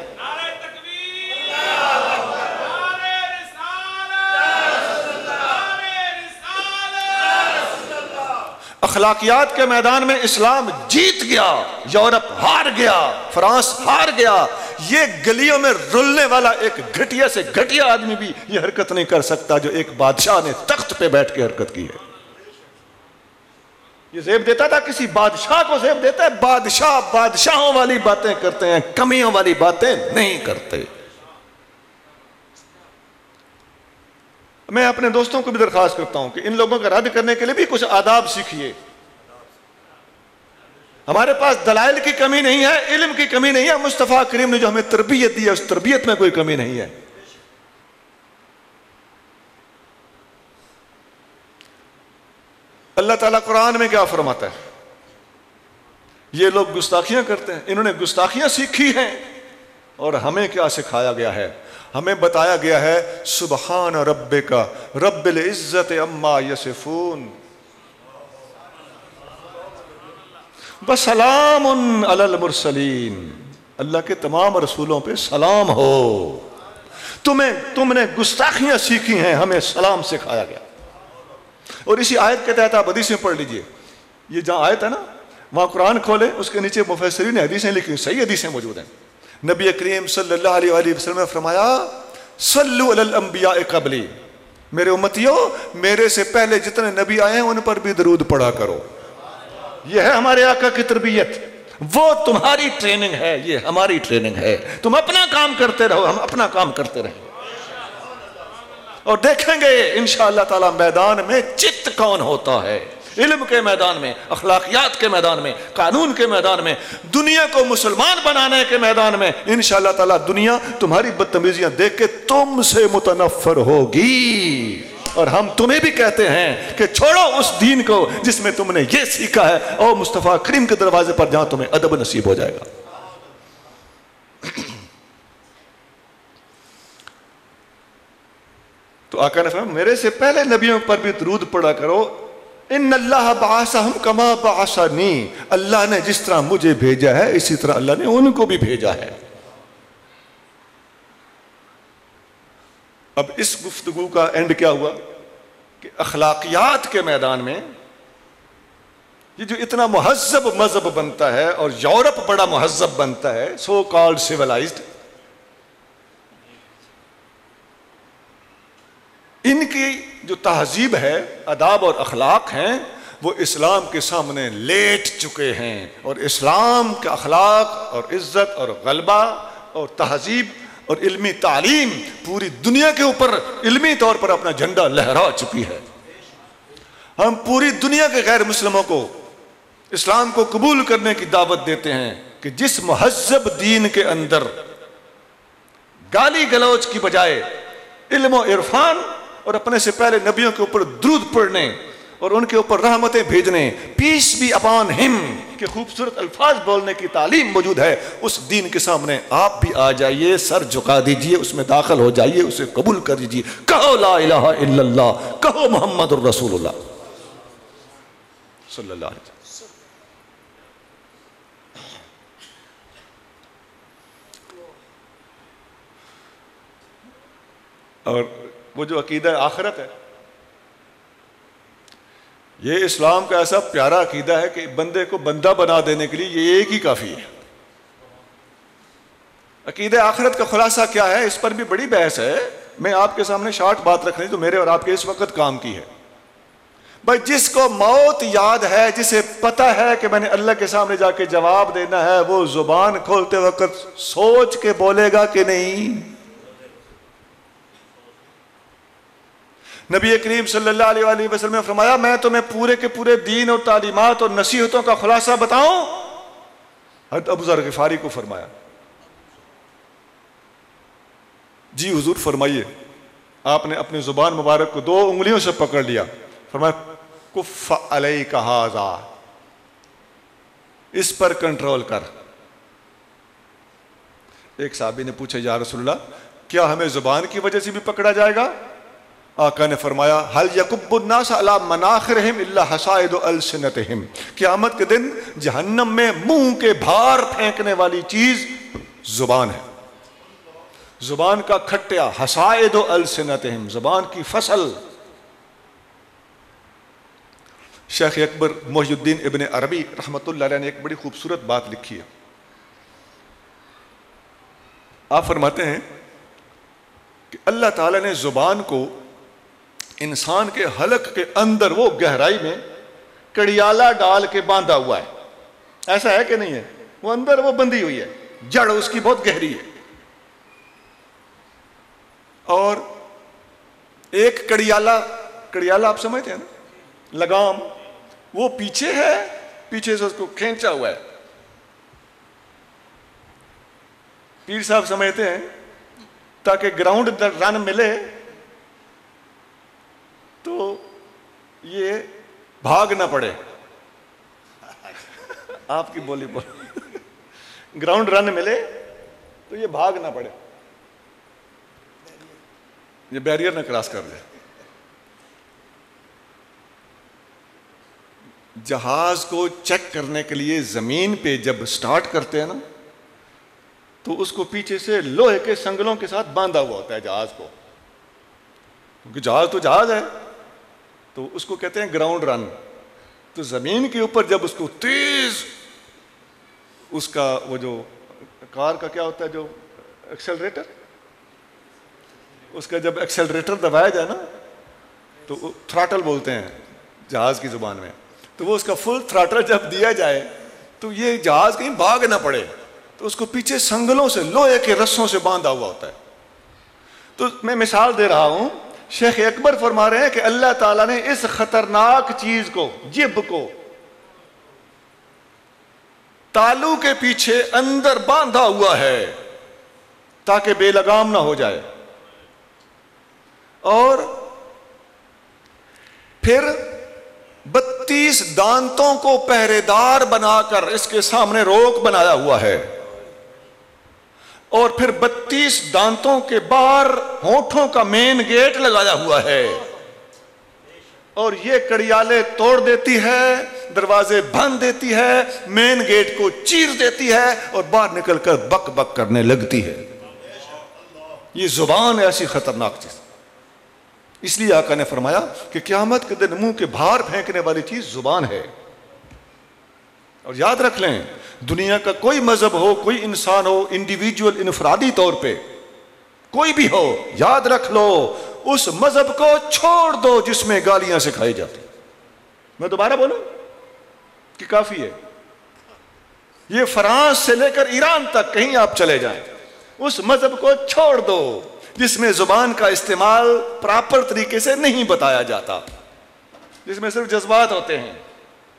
اخلاقیات کے میدان میں اسلام جیت گیا، یورپ ہار گیا، فرانس ہار گیا. یہ گلیوں میں رلنے والا ایک گھٹیا سے گھٹیا آدمی بھی یہ حرکت نہیں کر سکتا جو ایک بادشاہ نے تخت پہ بیٹھ کے حرکت کی ہے. یہ زیب دیتا تھا کسی بادشاہ کو، زیب دیتا ہے. بادشاہ بادشاہوں والی باتیں کرتے ہیں، کمیوں والی باتیں نہیں کرتے. میں اپنے دوستوں کو بھی درخواست کرتا ہوں کہ ان لوگوں کا رد کرنے کے لیے بھی کچھ آداب سیکھیے. ہمارے پاس دلائل کی کمی نہیں ہے، علم کی کمی نہیں ہے. مصطفیٰ کریم نے جو ہمیں تربیت دی ہے اس تربیت میں کوئی کمی نہیں ہے. اللہ تعالیٰ قرآن میں کیا فرماتا ہے؟ یہ لوگ گستاخیاں کرتے ہیں، انہوں نے گستاخیاں سیکھی ہیں. اور ہمیں کیا سکھایا گیا ہے؟ ہمیں بتایا گیا ہے سبحان ربک رب العزت عما یصفون وسلام علی المرسلین. اللہ کے تمام رسولوں پہ سلام ہو. تم نے گستاخیاں سیکھی ہیں، ہمیں سلام سکھایا گیا. اور اسی آیت کے تحت آپ حدیثیں پڑھ لیجئے. یہ جہاں آیت ہے نا وہاں قرآن کھولے، اس کے نیچے مفسرین نے حدیثیں لکھی، صحیح حدیثیں موجود ہیں. نبی کریم صلی اللہ علیہ وآلہ وسلم نے فرمایا صلو علی الانبیاء قبلی، میرے امتیوں میرے سے پہلے جتنے نبی آئے ہیں ان پر بھی درود پڑھا کرو. یہ ہے ہمارے آقا کی تربیت. وہ تمہاری ٹریننگ ہے، یہ ہماری ٹریننگ ہے. تم اپنا کام کرتے رہو، ہم اپنا کام کرتے رہیں. اور دیکھیں گے انشاءاللہ تعالی میدان میں چت کون ہوتا ہے. علم کے میدان میں، اخلاقیات کے میدان میں، قانون کے میدان میں، دنیا کو مسلمان بنانے کے میدان میں انشاءاللہ تعالی دنیا تمہاری بدتمیزیاں دیکھ کے تم سے متنفر ہوگی. اور ہم تمہیں بھی کہتے ہیں کہ چھوڑو اس دین کو جس میں تم نے یہ سیکھا ہے، اور مصطفیٰ کریم کے دروازے پر جہاں تمہیں ادب نصیب ہو جائے گا. تو آقا نے فرمایا میرے سے پہلے نبیوں پر بھی درود پڑھا کرو. ان اللہ بعثہم کما بعثنی، اللہ نے جس طرح مجھے بھیجا ہے اسی طرح اللہ نے ان کو بھی بھیجا ہے. اب اس گفتگو کا اینڈ کیا ہوا کہ اخلاقیات کے میدان میں یہ جو اتنا مہذب مذہب بنتا ہے اور یورپ بڑا مہذب بنتا ہے، سو کالڈ سیولائزڈ، ان کی جو تہذیب ہے، آداب اور اخلاق ہیں، وہ اسلام کے سامنے لیٹ چکے ہیں. اور اسلام کے اخلاق اور عزت اور غلبہ اور تہذیب اور علمی تعلیم پوری دنیا کے اوپر علمی طور پر اپنا جھنڈا لہرا چکی ہے. ہم پوری دنیا کے غیر مسلموں کو اسلام کو قبول کرنے کی دعوت دیتے ہیں کہ جس مہذب دین کے اندر گالی گلوچ کی بجائے علم و عرفان اور اپنے سے پہلے نبیوں کے اوپر درود پڑھنے اور ان کے اوپر رحمتیں بھیجنے، پیس بی اپان ہم کے خوبصورت الفاظ بولنے کی تعلیم موجود ہے، اس دین کے سامنے آپ بھی آ جائیے، سر جھکا دیجئے، اس میں داخل ہو جائیے، اسے قبول کر دیجئے. کہو لا الہ الا اللہ، کہو محمد الرسول اللہ صلی اللہ علیہ وسلم. اور وہ جو عقیدہ آخرت ہے، یہ اسلام کا ایسا پیارا عقیدہ ہے کہ بندے کو بندہ بنا دینے کے لیے یہ ایک ہی کافی ہے. عقیدہ آخرت کا خلاصہ کیا ہے، اس پر بھی بڑی بحث ہے. میں آپ کے سامنے شارٹ بات رکھنی تو میرے اور آپ کے اس وقت کام کی ہے. بھائی جس کو موت یاد ہے، جسے پتہ ہے کہ میں نے اللہ کے سامنے جا کے جواب دینا ہے، وہ زبان کھولتے وقت سوچ کے بولے گا کہ نہیں؟ نبی کریم صلی اللہ علیہ وآلہ وسلم نے فرمایا میں تمہیں پورے کے پورے دین اور تعلیمات اور نصیحتوں کا خلاصہ بتاؤں؟ حضرت ابو ذر غفاری کو فرمایا. جی حضور فرمائیے. آپ نے اپنی زبان مبارک کو 2 انگلیوں سے پکڑ لیا، فرمایا کف علیک ھذا، اس پر کنٹرول کر۔ ایک صحابی نے پوچھا یا رسول اللہ کیا ہمیں زبان کی وجہ سے بھی پکڑا جائے گا؟ آقا نے فرمایا هل يكب الناس على مناخرهم الا حصائد السنتهم، قیامت کے دن جہنم میں منہ کے بھار پھینکنے والی چیز زبان ہے، زبان کا کھٹیا، حصائد السنتهم، زبان کی فصل۔ شیخ اکبر محی الدین ابن عربی رحمۃ اللہ علیہ نے ایک بڑی خوبصورت بات لکھی ہے۔ آپ فرماتے ہیں کہ اللہ تعالیٰ نے زبان کو انسان کے حلق کے اندر وہ گہرائی میں کڑیالہ ڈال کے باندھا ہوا ہے، ایسا ہے کہ نہیں ہے؟ وہ اندر وہ بندھی ہوئی ہے، جڑ اس کی بہت گہری ہے، اور ایک کڑیالہ آپ سمجھتے ہیں نا، لگام، وہ پیچھے ہے، پیچھے سے اس کو کھینچا ہوا ہے۔ پیر صاحب سمجھتے ہیں تاکہ گراؤنڈ رن ملے تو یہ بھاگ نہ پڑے، آپ کی بولی گراؤنڈ رن ملے تو یہ بھاگ نہ پڑے، یہ بیریئر نہ کراس کر دے۔ جہاز کو چیک کرنے کے لیے زمین پہ جب سٹارٹ کرتے ہیں نا تو اس کو پیچھے سے لوہے کے سنگلوں کے ساتھ باندھا ہوا ہوتا ہے جہاز کو، کیونکہ جہاز تو جہاز ہے، تو اس کو کہتے ہیں گراؤنڈ رن۔ تو زمین کے اوپر جب اس کو تیز، اس کا وہ جو کار کا کیا ہوتا ہے جو ایکسلریٹر، اس کا جب ایکسلریٹر دبایا جائے نا تو تھراٹل بولتے ہیں جہاز کی زبان میں، تو وہ اس کا فل تھراٹل جب دیا جائے تو یہ جہاز کہیں بھاگ نہ پڑے، تو اس کو پیچھے سنگلوں سے، لوہے کے رسوں سے باندھا ہوا ہوتا ہے۔ تو میں مثال دے رہا ہوں، شیخ اکبر فرما رہے ہیں کہ اللہ تعالیٰ نے اس خطرناک چیز کو، جب کو، تالو کے پیچھے اندر باندھا ہوا ہے تاکہ بے لگام نہ ہو جائے، اور پھر 32 دانتوں کو پہرے دار بنا کر اس کے سامنے روک بنایا ہوا ہے، اور پھر 32 دانتوں کے باہر ہونٹوں کا مین گیٹ لگایا ہوا ہے، اور یہ کڑیالے توڑ دیتی ہے، دروازے بند دیتی ہے، مین گیٹ کو چیر دیتی ہے اور باہر نکل کر بک بک کرنے لگتی ہے۔ یہ زبان ایسی خطرناک چیز، اس لیے آقا نے فرمایا کہ قیامت کے دن منہ کے بھار پھینکنے والی چیز زبان ہے۔ اور یاد رکھ لیں، دنیا کا کوئی مذہب ہو، کوئی انسان ہو، انڈیویجول، انفرادی طور پہ کوئی بھی ہو، یاد رکھ لو اس مذہب کو چھوڑ دو جس میں گالیاں سکھائی جاتی۔ میں دوبارہ بولوں کہ کافی ہے، یہ فرانس سے لے کر ایران تک کہیں آپ چلے جائیں، اس مذہب کو چھوڑ دو جس میں زبان کا استعمال پراپر طریقے سے نہیں بتایا جاتا، جس میں صرف جذبات ہوتے ہیں،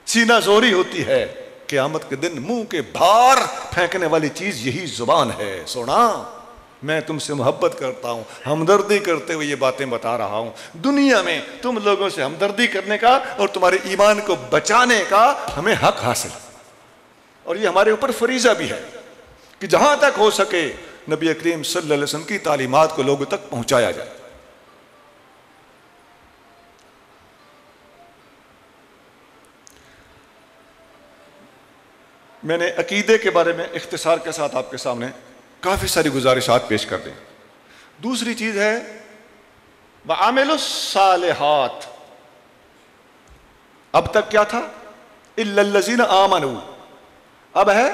سینہ زوری ہوتی ہے۔ قیامت کے دن منہ کے بھار پھینکنے والی چیز یہی زبان ہے۔ سونا، میں تم سے محبت کرتا ہوں، ہمدردی کرتے ہوئے یہ باتیں بتا رہا ہوں۔ دنیا میں تم لوگوں سے ہمدردی کرنے کا اور تمہارے ایمان کو بچانے کا ہمیں حق حاصل، اور یہ ہمارے اوپر فریضہ بھی ہے کہ جہاں تک ہو سکے نبی کریم صلی اللہ علیہ وسلم کی تعلیمات کو لوگوں تک پہنچایا جائے۔ میں نے عقیدے کے بارے میں اختصار کے ساتھ آپ کے سامنے کافی ساری گزارشات پیش کر دیں۔ دوسری چیز ہے وَعَمِلُوا الصَّالِحَاتِ، اب تک کیا تھا؟ إِلَّا الَّذِينَ آمَنُوا، اب ہے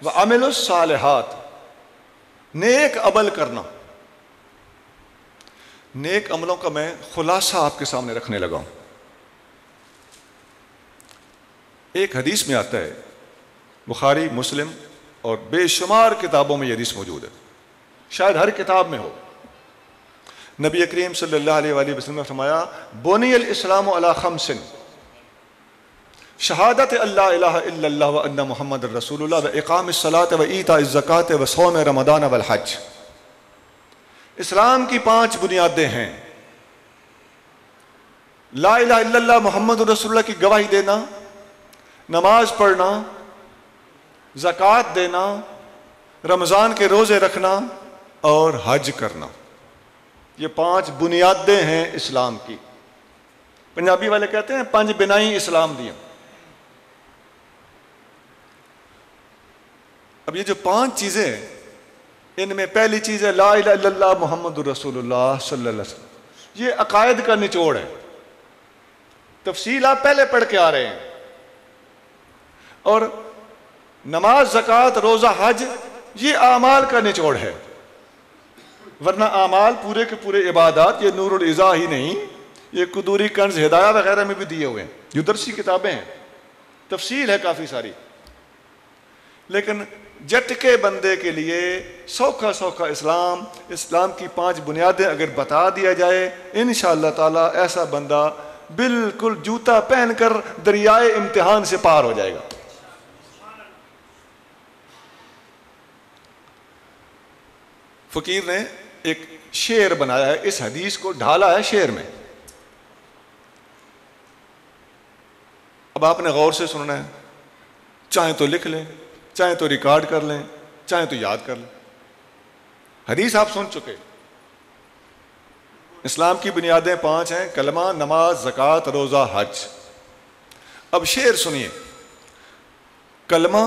وَعَمِلُوا الصَّالِحَاتِ، نیک عمل کرنا۔ نیک عملوں کا میں خلاصہ آپ کے سامنے رکھنے لگا ہوں۔ ایک حدیث میں آتا ہے، بخاری، مسلم اور بے شمار کتابوں میں یہ حدیث موجود ہے، شاید ہر کتاب میں ہو۔ نبی کریم صلی اللہ علیہ وآلہ وسلم نے فرمایا بنی الاسلام علی خمس، شہادت اللہ الہ الا اللہ وان محمد رسول اللہ واقام الصلاۃ وایتاء الزکوٰۃ وصوم رمضان والحج۔ اسلام کی 5 بنیادیں ہیں، لا الہ الا اللہ محمد رسول اللہ کی گواہی دینا، نماز پڑھنا، زکوٰۃ دینا، رمضان کے روزے رکھنا اور حج کرنا، یہ 5 بنیادیں ہیں اسلام کی۔ پنجابی والے کہتے ہیں 5 بنائی اسلام دیا۔ اب یہ جو 5 چیزیں ہیں، ان میں پہلی چیز ہے لا الہ الا اللہ محمد رسول اللہ صلی اللہ علیہ وسلم۔ یہ عقائد کا نچوڑ ہے، تفصیل آپ پہلے پڑھ کے آ رہے ہیں۔ اور نماز، زکوٰۃ، روزہ، حج یہ اعمال کا نچوڑ ہے، ورنہ اعمال پورے کے پورے عبادات، یہ نور العزا ہی نہیں، یہ قدوری، کنز، ہدایہ وغیرہ میں بھی دیے ہوئے ہیں، جو درسی کتابیں ہیں، تفصیل ہے کافی ساری۔ لیکن جٹ کے بندے کے لیے سوکھا سوکھا اسلام کی 5 بنیادیں اگر بتا دیا جائے، انشاءاللہ تعالی ایسا بندہ بالکل جوتا پہن کر دریائے امتحان سے پار ہو جائے گا۔ فقیر نے ایک شعر بنایا ہے، اس حدیث کو ڈھالا ہے شعر میں۔ اب آپ نے غور سے سننا ہے، چاہیں تو لکھ لیں، چاہیں تو ریکارڈ کر لیں، چاہیں تو یاد کر لیں۔ حدیث آپ سن چکے۔ اسلام کی بنیادیں 5 ہیں، کلمہ، نماز، زکوٰۃ، روزہ، حج۔ اب شعر سنیے، کلمہ،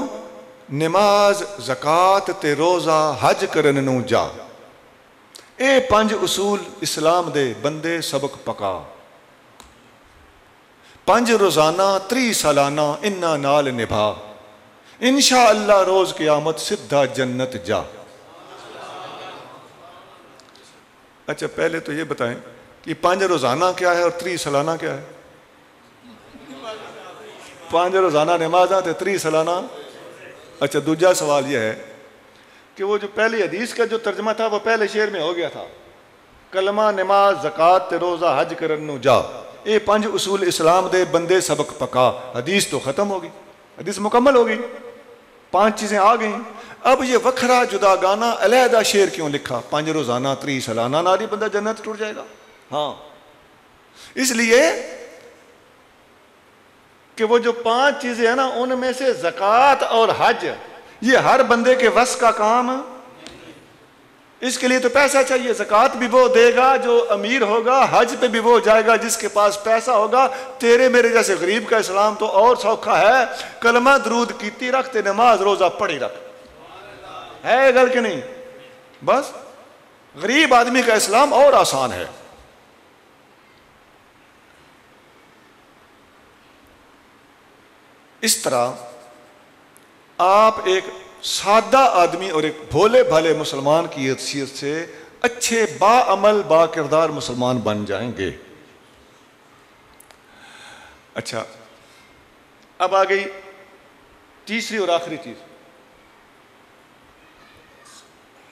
نماز، زکوٰۃ تے روزہ حج کرن نوں جا، اے 5 اصول اسلام دے بندے سبق پکا، 5 روزانہ 3 سالانہ انہاں نال نبھا، انشاءاللہ روز قیامت سدھا جنت جا۔ اچھا پہلے تو یہ بتائیں کہ 5 روزانہ کیا ہے اور 3 سالانہ کیا ہے؟ 5 روزانہ نماز تے 3 سالانہ۔ اچھا دوسرا سوال یہ ہے کہ وہ جو پہلی حدیث کا جو ترجمہ تھا وہ پہلے شعر میں ہو گیا تھا، کلمہ، نماز، زکوٰۃ تے روزہ حج کرن نوں جا، اے 5 اصول اسلام دے بندے سبق پکا۔ حدیث تو ختم ہوگی، حدیث مکمل ہوگی، 5 چیزیں آ گئیں۔ اب یہ وکھرا جدا گانا علیحدہ شعر کیوں لکھا؟ 5 روزانہ 3 سالانہ ناری بندہ جنت ٹوٹ جائے گا۔ ہاں اس لیے کہ وہ جو 5 چیزیں ہیں نا، ان میں سے زکوٰۃ اور حج یہ ہر بندے کے وس کا کام، اس کے لیے تو پیسہ چاہیے۔ زکوٰۃ بھی وہ دے گا جو امیر ہوگا، حج پہ بھی وہ جائے گا جس کے پاس پیسہ ہوگا۔ تیرے میرے جیسے غریب کا اسلام تو اور سوکھا ہے، کلمہ درود کیتی رکھ تے نماز روزہ پڑھی رکھ، ہے گل کہ نہیں؟ بس غریب آدمی کا اسلام اور آسان ہے۔ اس طرح آپ ایک سادہ آدمی اور ایک بھولے بھالے مسلمان کی حیثیت سے اچھے باعمل با کردار مسلمان بن جائیں گے۔ اچھا اب آ گئی تیسری اور آخری چیز،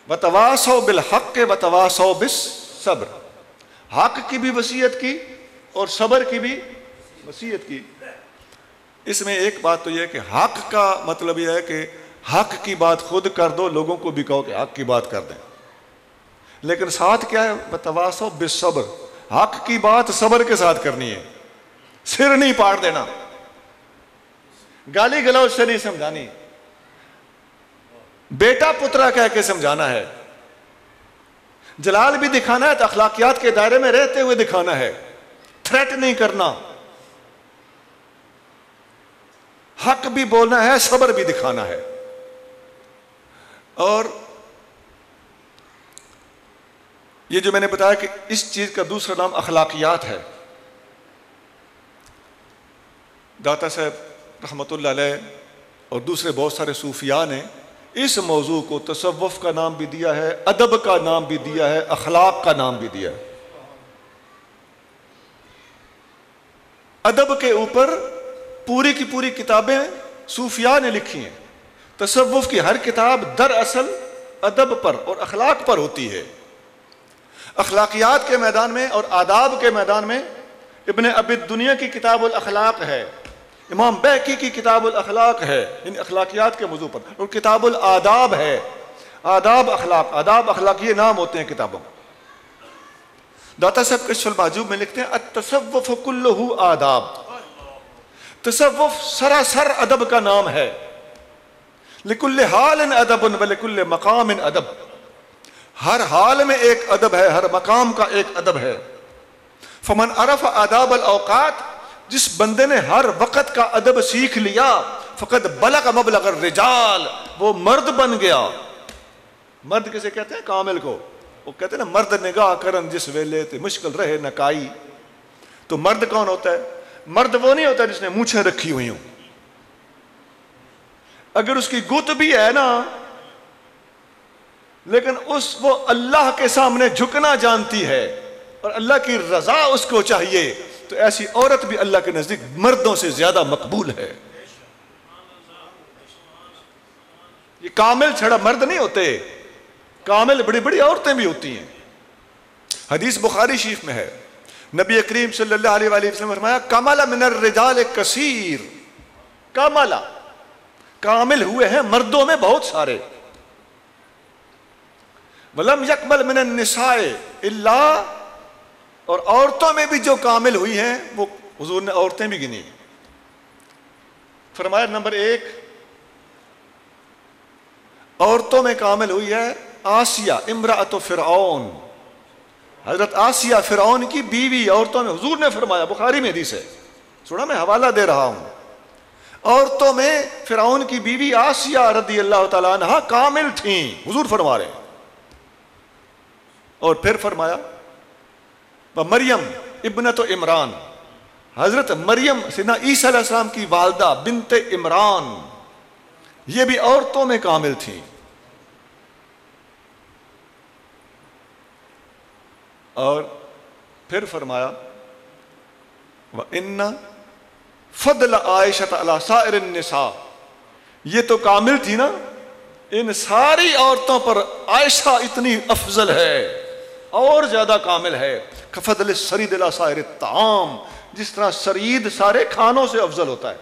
وتواصوا بالحق وتواصوا بالصبر۔ حق کی بھی وصیت کی اور صبر کی بھی وصیت کی۔ اس میں ایک بات تو یہ ہے کہ حق کا مطلب یہ ہے کہ حق کی بات خود کر دو، لوگوں کو بھی کہو کہ حق کی بات کر دیں، لیکن ساتھ کیا ہے؟ وتواصوا بالصبر، حق کی بات صبر کے ساتھ کرنی ہے، سر نہیں پاڑ دینا، گالی گلوچ سے نہیں سمجھانی، بیٹا پترا کہہ کے سمجھانا ہے، جلال بھی دکھانا ہے تو اخلاقیات کے دائرے میں رہتے ہوئے دکھانا ہے، تھریٹ نہیں کرنا، حق بھی بولنا ہے، صبر بھی دکھانا ہے۔ اور یہ جو میں نے بتایا کہ اس چیز کا دوسرا نام اخلاقیات ہے، داتا صاحب رحمۃ اللہ علیہ اور دوسرے بہت سارے صوفیاء نے اس موضوع کو تصوف کا نام بھی دیا ہے، ادب کا نام بھی دیا ہے، اخلاق کا نام بھی دیا ہے۔ ادب کے اوپر پوری کی پوری کتابیں صوفیاء نے لکھی ہیں۔ تصوف کی ہر کتاب دراصل ادب پر اور اخلاق پر ہوتی ہے۔ اخلاقیات کے میدان میں اور آداب کے میدان میں ابن ابی الدنیا کی کتاب الاخلاق ہے، امام بیہقی کی کتاب الاخلاق ہے، ان اخلاقیات کے موضوع پر، اور کتاب الآداب ہے، آداب اخلاق، آداب اخلاق یہ نام ہوتے ہیں کتابوں۔ داتا صاحب کشف المحجوب میں لکھتے ہیں التصوف کلہ آداب، تصوف سراسر ادب کا نام ہے۔ لکل حال ادب ولکل مقام ادب، ہر حال میں ایک ادب ہے، ہر مقام کا ایک ادب ہے. فمن عرف آداب الاوقات، جس بندے نے ہر وقت کا ادب سیکھ لیا، فقد بلغ مبلغ الرجال، وہ مرد بن گیا. مرد کسے کہتے ہیں؟ کامل کو. وہ کہتے ہیں نا مرد نگاہ کرن جس ویلے تے مشکل رہے نہ کائی. تو مرد کون ہوتا ہے؟ مرد وہ نہیں ہوتا جس نے مونچھیں رکھی ہوئی ہوں. اگر اس کی گت بھی ہے نا، لیکن وہ اللہ کے سامنے جھکنا جانتی ہے اور اللہ کی رضا اس کو چاہیے، تو ایسی عورت بھی اللہ کے نزدیک مردوں سے زیادہ مقبول ہے. یہ کامل چھڑا مرد نہیں ہوتے، کامل بڑی بڑی عورتیں بھی ہوتی ہیں. حدیث بخاری شریف میں ہے، نبی کریم صلی اللہ علیہ وآلہ وسلم نے فرمایا کمل من الرجال کثیر، کامل ہوئے ہیں مردوں میں بہت سارے. ولم یکمل من النساء الا، اور عورتوں میں بھی جو کامل ہوئی ہیں وہ حضور نے عورتیں بھی گنی. فرمایا نمبر 1 عورتوں میں کامل ہوئی ہے آسیہ امرأۃ فرعون، حضرت آسیہ فرعون کی بیوی. عورتوں میں حضور نے فرمایا، بخاری میں حدیث ہے، سنا میں حوالہ دے رہا ہوں، عورتوں میں فرعون کی بیوی آسیہ رضی اللہ تعالیٰ عنہ کامل تھیں، حضور فرما رہے ہیں. اور پھر فرمایا مریم ابنت عمران، حضرت مریم سیدنا عیسیٰ علیہ السلام کی والدہ بنت عمران، یہ بھی عورتوں میں کامل تھیں. اور پھر فرمایا وَإِنَّ فضل عائشہ علی سائر النساء، یہ تو کامل تھی نا، ان ساری عورتوں پر عائشہ اتنی افضل ہے اور زیادہ کامل ہے. کفضل السرید علی سائر الطعام، جس طرح سرید سارے کھانوں سے افضل ہوتا ہے.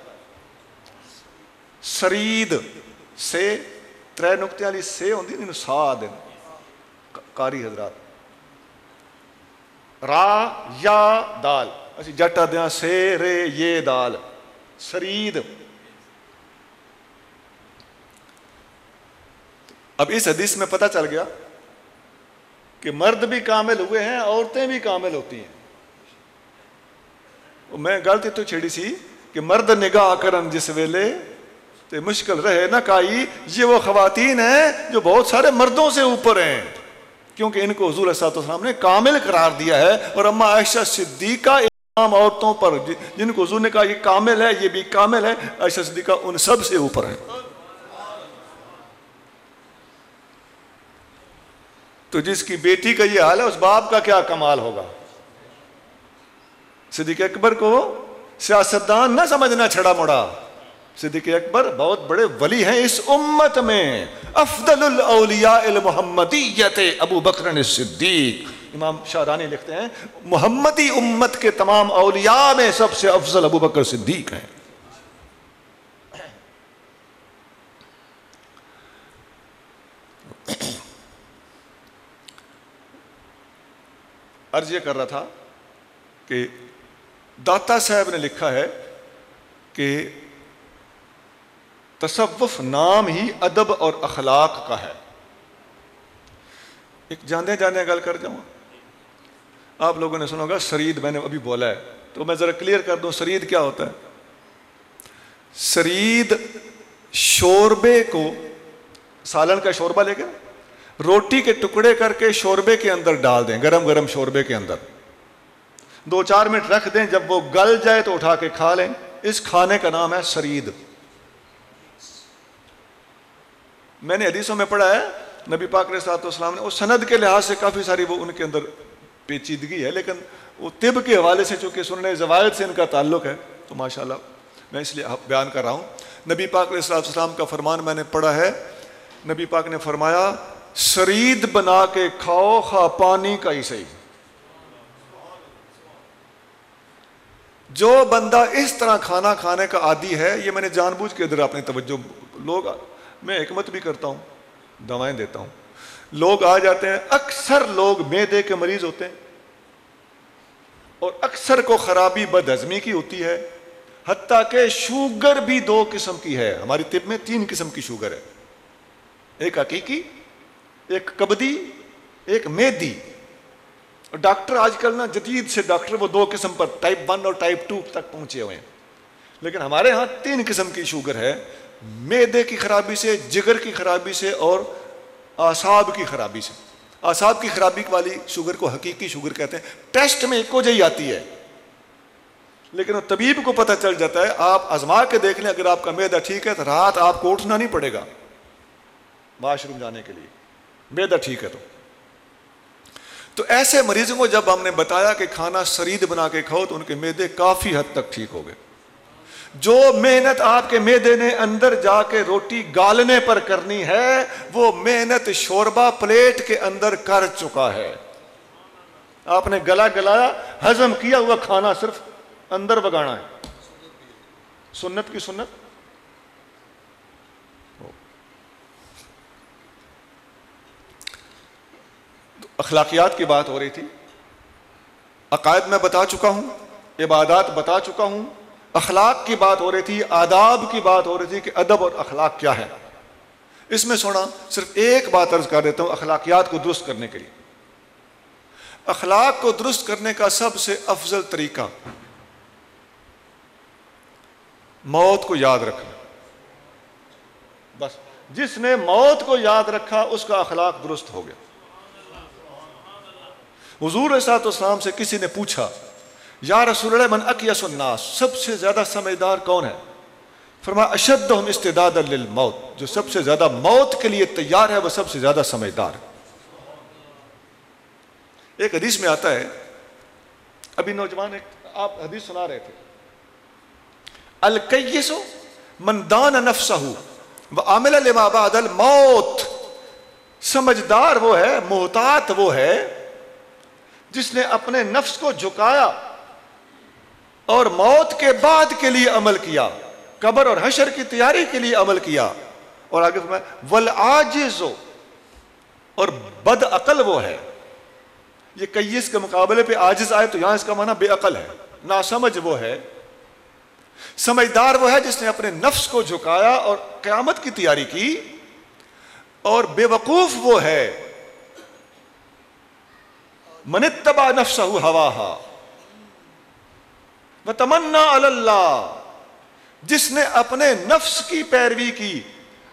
سرید سے 3 نقطے والی سے ہوندی نہیں، ساد قاری حضرات، را یا دال، اسی جٹا دیاں سے رے یہ دال، سرید. اب اس حدیث میں پتہ چل گیا کہ مرد بھی کامل ہوئے ہیں، عورتیں بھی کامل ہوتی ہیں. میں غلطی تو چھیڑی سی کہ مرد نگاہ کرن جس ویلے تے مشکل رہے نہ کائی، یہ وہ خواتین ہیں جو بہت سارے مردوں سے اوپر ہیں، کیونکہ ان کو حضور صلی اللہ علیہ وسلم نے کامل قرار دیا ہے. اور اما عائشہ صدیقہ عام عورتوں پر جن کو حضور نے کہا یہ کامل ہے، یہ بھی کامل ہے، عائشہ صدیقہ ان سب سے اوپر ہیں. تو جس کی بیٹی کا یہ حال ہے، اس باپ کا کیا کمال ہوگا. صدیق اکبر کو سیاستدان نہ سمجھنا چھڑا مڑا، صدیق اکبر بہت بڑے ولی ہیں اس امت میں. افضل الاولیاء المحمدیت ابو بکر الصدیق، امام شارانی لکھتے ہیں محمدی امت کے تمام اولیاء میں سب سے افضل ابو بکر صدیق ہیں. عرض یہ کر رہا تھا کہ داتا صاحب نے لکھا ہے کہ تصوف نام ہی ادب اور اخلاق کا ہے. ایک جانے گل کر جاؤں، آپ لوگوں نے سنا ہوگا سرید، میں نے ابھی بولا ہے تو میں ذرا کلیئر کر دوں سرید کیا ہوتا ہے. سرید شوربے کو، سالن کا شوربہ لے کے روٹی کے ٹکڑے کر کے شوربے کے اندر ڈال دیں، گرم گرم شوربے کے اندر 2-4 منٹ رکھ دیں، جب وہ گل جائے تو اٹھا کے کھا لیں. اس کھانے کا نام ہے سرید. میں نے حدیثوں میں پڑھا ہے نبی پاک علیہ الصلوۃ والسلام نے، اس سند کے لحاظ سے کافی ساری وہ ان کے اندر پیچیدگی ہے، لیکن وہ طب کے حوالے سے چونکہ سنن زوائد سے ان کا تعلق ہے تو ماشاءاللہ میں اس لیے بیان کر رہا ہوں. نبی پاک علیہ الصلوۃ والسلام کا فرمان میں نے پڑھا ہے، نبی پاک نے فرمایا سرید بنا کے کھاؤ، خواہ پانی کا ہی صحیح. جو بندہ اس طرح کھانا کھانے کا عادی ہے، یہ میں نے جان بوجھ کے ادھر اپنی توجہ، لوگ، میں حکمت بھی کرتا ہوں، دوائیں دیتا ہوں، لوگ آ جاتے ہیں، اکثر لوگ معدے کے مریض ہوتے ہیں اور اکثر کو خرابی بد ہضمی کی ہوتی ہے، حتیٰ کہ شوگر بھی 2 قسم کی ہے. ہماری طب میں 3 قسم کی شوگر ہے, ایک حقیقی, ایک کبدی, ایک میدی. ڈاکٹر آج کل نا جدید سے ڈاکٹر وہ 2 قسم پر ٹائپ 1 اور ٹائپ 2 تک پہنچے ہوئے ہیں, لیکن ہمارے ہاں 3 قسم کی شوگر ہے. معدے کی خرابی سے, جگر کی خرابی سے اور اعصاب کی خرابی سے. اعصاب کی خرابی والی شوگر کو حقیقی شوگر کہتے ہیں. ٹیسٹ میں ایک جہی آتی ہے, لیکن وہ طبیب کو پتہ چل جاتا ہے. آپ آزما کے دیکھ لیں, اگر آپ کا معدہ ٹھیک ہے تو رات آپ کو اٹھنا نہیں پڑے گا واش روم جانے کے لیے, معدہ ٹھیک ہے تو ایسے مریضوں کو جب ہم نے بتایا کہ کھانا سرید بنا کے کھاؤ تو ان کے معدے کافی حد تک ٹھیک ہو گئے. جو محنت آپ کے معدے نے اندر جا کے روٹی گالنے پر کرنی ہے, وہ محنت شوربہ پلیٹ کے اندر کر چکا ہے. آپ نے گلا گلایا, ہضم کیا ہوا کھانا صرف اندر بگانا ہے. سنت کی سنت. اخلاقیات کی بات ہو رہی تھی, عقائد میں بتا چکا ہوں, عبادات بتا چکا ہوں, اخلاق کی بات ہو رہی تھی, آداب کی بات ہو رہی تھی کہ ادب اور اخلاق کیا ہے. اس میں سونا صرف ایک بات عرض کر دیتا ہوں اخلاقیات کو درست کرنے کے لیے. اخلاق کو درست کرنے کا سب سے افضل طریقہ موت کو یاد رکھنا. بس جس نے موت کو یاد رکھا اس کا اخلاق درست ہو گیا. حضور صلی اللہ علیہ وسلم سے کسی نے پوچھا, یا رسول اللہ من اکیس الناس, سب سے زیادہ سمجھدار کون ہے؟ فرمایا اشدہم استعدادا للموت, جو سب سے زیادہ موت کے لیے تیار ہے وہ سب سے زیادہ سمجھدار ہے. ایک حدیث میں آتا ہے, ابھی نوجوان آپ حدیث سنا رہے تھے, الکیس من دان نفسہ وعمل لما بعد الموت. سمجھدار وہ ہے, محتاط وہ ہے جس نے اپنے نفس کو جھکایا اور موت کے بعد کے لیے عمل کیا, قبر اور حشر کی تیاری کے لیے عمل کیا. اور آگے فرمایا والعاجز, اور بد عقل وہ ہے. یہ کیس کے مقابلے پہ عاجز آئے تو یہاں اس کا معنی بے عقل ہے, ناسمجھ وہ ہے. سمجھدار وہ ہے جس نے اپنے نفس کو جھکایا اور قیامت کی تیاری کی. اور بے وقوف وہ ہے من اتبع نفسہ ہواہا وتمنا علی اللہ, جس نے اپنے نفس کی پیروی کی,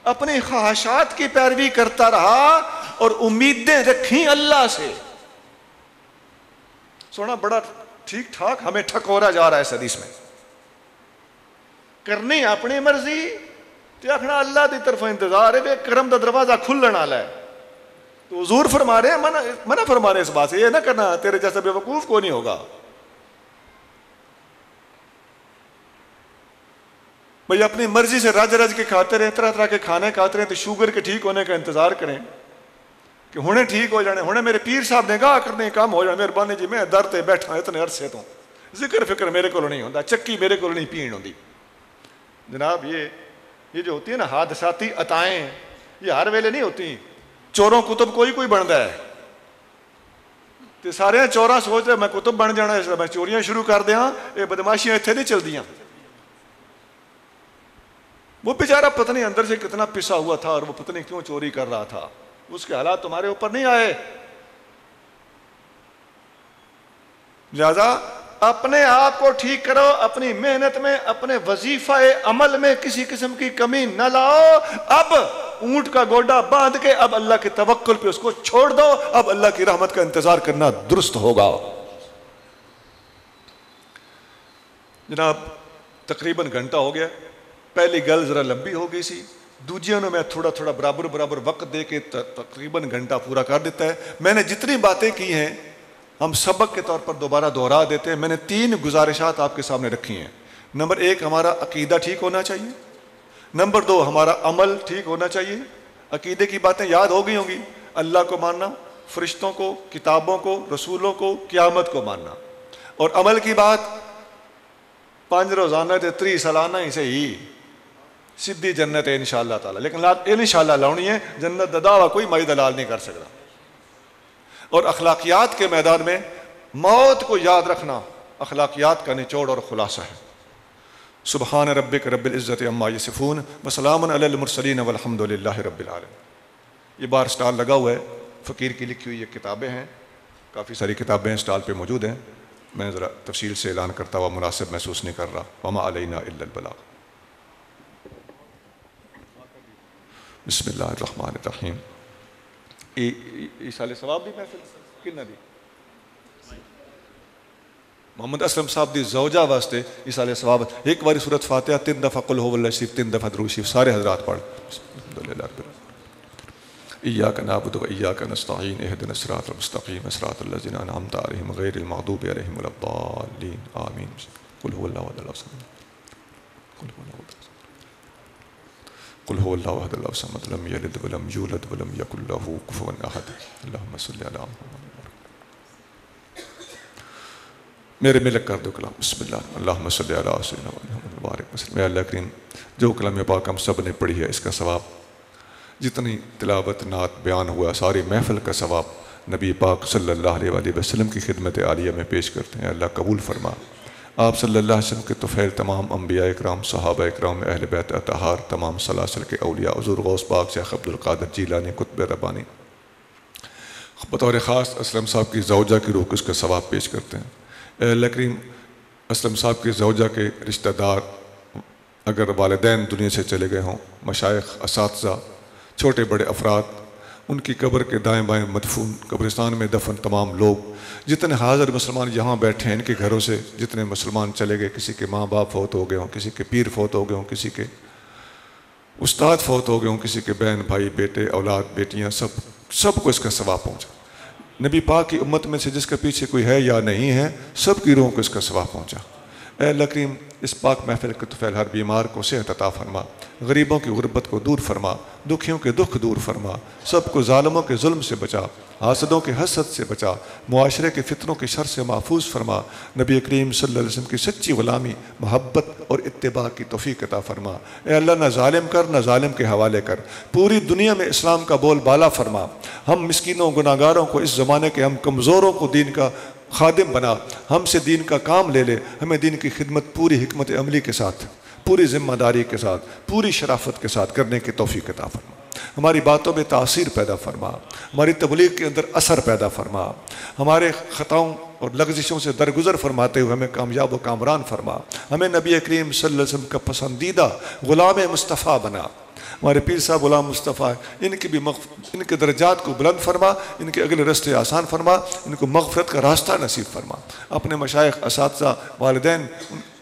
اپنی خواہشات کی پیروی کرتا رہا اور امیدیں رکھیں اللہ سے. سونا بڑا ٹھیک ٹھاک ہمیں ٹھکورا جا رہا ہے اس حدیث میں. کرنی اپنی مرضی تے آکھنا اللہ دی طرف انتظار ہے, بے کرم دا دروازہ کھلن والا ہے. تو حضور فرما رہے ہیں, منع فرما رہے ہیں اس بات سے, یہ نہ کرنا تیرے جیسا بے وقوف کو نہیں ہوگا. بھئی اپنی مرضی سے رج رج کے کھاتے رہیں, طرح طرح کے کھانے کھاتے رہیں, تو شوگر کے ٹھیک ہونے کا انتظار کریں کہ ہونے ٹھیک ہو جانے, ہونے میرے پیر صاحب نگاہ کرنے کام ہو جانے, مہربانی جی میں در تے بیٹھا اتنے عرصے تو ذکر فکر میرے کو نہیں ہوتا, چکی میرے کو نہیں پین ہوتی. جناب یہ جو ہوتی ہے نا حادثاتی عطائیں, یہ ہر ویلے نہیں ہوتی. چوروں کتب کوئی بنتا ہے تو سارے چوراں سوچ رہے میں کتب بن جانا, اس لیے میں چوریاں شروع کر دیا, یہ بدماشیاں اتنے نہیں چل دیاں. وہ بیچارہ پتہ نہیں اندر سے کتنا پسا ہوا تھا اور وہ پتہ نہیں کیوں چوری کر رہا تھا, اس کے حالات تمہارے اوپر نہیں آئے. لہذا اپنے آپ کو ٹھیک کرو, اپنی محنت میں, اپنے وظیفہ عمل میں کسی قسم کی کمی نہ لاؤ. اب اونٹ کا گوڈا باندھ کے اب اللہ کے توکل پہ اس کو چھوڑ دو, اب اللہ کی رحمت کا انتظار کرنا درست ہوگا. جناب تقریباً گھنٹہ ہو گیا. پہلی گل ذرا لمبی ہو گئی سی, دوجیوں نے میں تھوڑا تھوڑا برابر وقت دے کے تقریباً گھنٹہ پورا کر دیتا ہے. میں نے جتنی باتیں کی ہیں ہم سبق کے طور پر دوبارہ دہرا دیتے ہیں. میں نے 3 گزارشات آپ کے سامنے رکھی ہیں. نمبر 1 ہمارا عقیدہ ٹھیک ہونا چاہیے. نمبر 2 ہمارا عمل ٹھیک ہونا چاہیے. عقیدے کی باتیں یاد ہو گئی ہوں گی, اللہ کو ماننا, فرشتوں کو, کتابوں کو, رسولوں کو, قیامت کو ماننا. اور عمل کی بات 5 روزانہ تے 3 سالانہ ہی صحیح, سیدھی جنت ہے انشاءاللہ تعالی. لیکن انشاءاللہ لاؤنی ہے, جنت دا دعویٰ کوئی مائی دلال نہیں کر سکتا. اور اخلاقیات کے میدان میں موت کو یاد رکھنا اخلاقیات کا نچوڑ اور خلاصہ ہے. سبحان ربک رب العزت عما یصفون وسلام علی المرسلین والحمد للہ رب العالمین۔ یہ بار سٹال لگا ہوا ہے، فقیر کی لکھی ہوئی یہ کتابیں ہیں، کافی ساری کتابیں سٹال پہ موجود ہیں، میں ذرا تفصیل سے اعلان کرتا ہوا مناسب محسوس نہیں کر رہا۔ وما علینا الا البلاغ۔ بسم اللہ الرحمن الرحیم۔ ایصال ثواب بھی محفل کن دی محمد اسلم صاحب دی زوجہ واسطے ایصال ثواب ایک باری سورۃ فاتحہ 3 دفعہ قل هو اللہ شریف 3 دفعہ درود شریف سارے حضرات پڑھ۔ الحمدللہ رب العالمین۔ ایاک نعبد و ایاک نستعین اہدنا الصراط المستقیم صراط الذین انعمت علیہم غیر المغضوب علیہم ولا الضالین آمین۔ قل هو اللہ احد اللہ الصمد قل هو اللہ احد اللہ الصمد لم یلد ولم یولد ولم یکن له کفوا احد۔ اللہم صلی علی محمد۔ میرے ملک کر دو کلام بسم اللہ اللہم صلی علی سیدنا محمد مبارک وسلم۔ اے اللہ کریم جو کلام پاک ہم سب نے پڑھی ہے اس کا ثواب، جتنی تلاوت نعت بیان ہوا ساری محفل کا ثواب نبی پاک صلی اللہ علیہ وآلہ وسلم کی خدمت عالیہ میں پیش کرتے ہیں۔ اللہ قبول فرما۔ آپ صلی اللہ علیہ وسلم کے طفیل تمام انبیاء اکرام، صحابہ اکرام، اہل بیت اطہار، تمام سلاسل کے اولیاء، حضور غوث پاک شیخ عبد القادر جیلانی قطب ربانی، بطور خاص اسلم صاحب کی زوجہ کی روح اس کا ثواب پیش کرتے ہیں۔ اے اللہ کریم اسلم صاحب کی زوجہ کے رشتہ دار اگر والدین دنیا سے چلے گئے ہوں، مشائخ، اساتذہ، چھوٹے بڑے افراد، ان کی قبر کے دائیں بائیں مدفون، قبرستان میں دفن تمام لوگ، جتنے حاضر مسلمان یہاں بیٹھے ہیں ان کے گھروں سے جتنے مسلمان چلے گئے، کسی کے ماں باپ فوت ہو گئے ہوں، کسی کے پیر فوت ہو گئے ہوں، کسی کے استاد فوت ہو گئے ہوں، کسی کے بہن بھائی بیٹے اولاد بیٹیاں، سب کو اس کا ثواب پہنچا۔ نبی پاک کی امت میں سے جس کے پیچھے کوئی ہے یا نہیں ہے سب کی روحوں کو اس کا ثواب پہنچا۔ اے اللہ کریم اس پاک محفل کے طفیل ہر بیمار کو صحت عطا فرما، غریبوں کی غربت کو دور فرما، دکھیوں کے دکھ دور فرما، سب کو ظالموں کے ظلم سے بچا، حاسدوں کے حسد سے بچا، معاشرے کے فتنوں کے شر سے محفوظ فرما، نبی کریم صلی اللہ علیہ وسلم کی سچی غلامی، محبت اور اتباع کی توفیق عطا فرما۔ اے اللہ نہ ظالم کر نہ ظالم کے حوالے کر، پوری دنیا میں اسلام کا بول بالا فرما، ہم مسکینوں گناہ گاروں کو، اس زمانے کے ہم کمزوروں کو دین کا خادم بنا، ہم سے دین کا کام لے لے، ہمیں دین کی خدمت پوری حکمت عملی کے ساتھ، پوری ذمہ داری کے ساتھ، پوری شرافت کے ساتھ کرنے کی توفیق عطا فرما۔ ہماری باتوں میں تاثیر پیدا فرما، ہماری تبلیغ کے اندر اثر پیدا فرما، ہمارے خطاؤں اور لغزشوں سے درگزر فرماتے ہوئے ہمیں کامیاب و کامران فرما، ہمیں نبی کریم صلی اللہ علیہ وسلم کا پسندیدہ غلام مصطفیٰ بنا۔ ہمارے پیر صاحب غلام مصطفیٰ ان کی بھی ان کے درجات کو بلند فرما، ان کے اگلے راستے آسان فرما، ان کو مغفرت کا راستہ نصیب فرما۔ اپنے مشائخ، اساتذہ، والدین،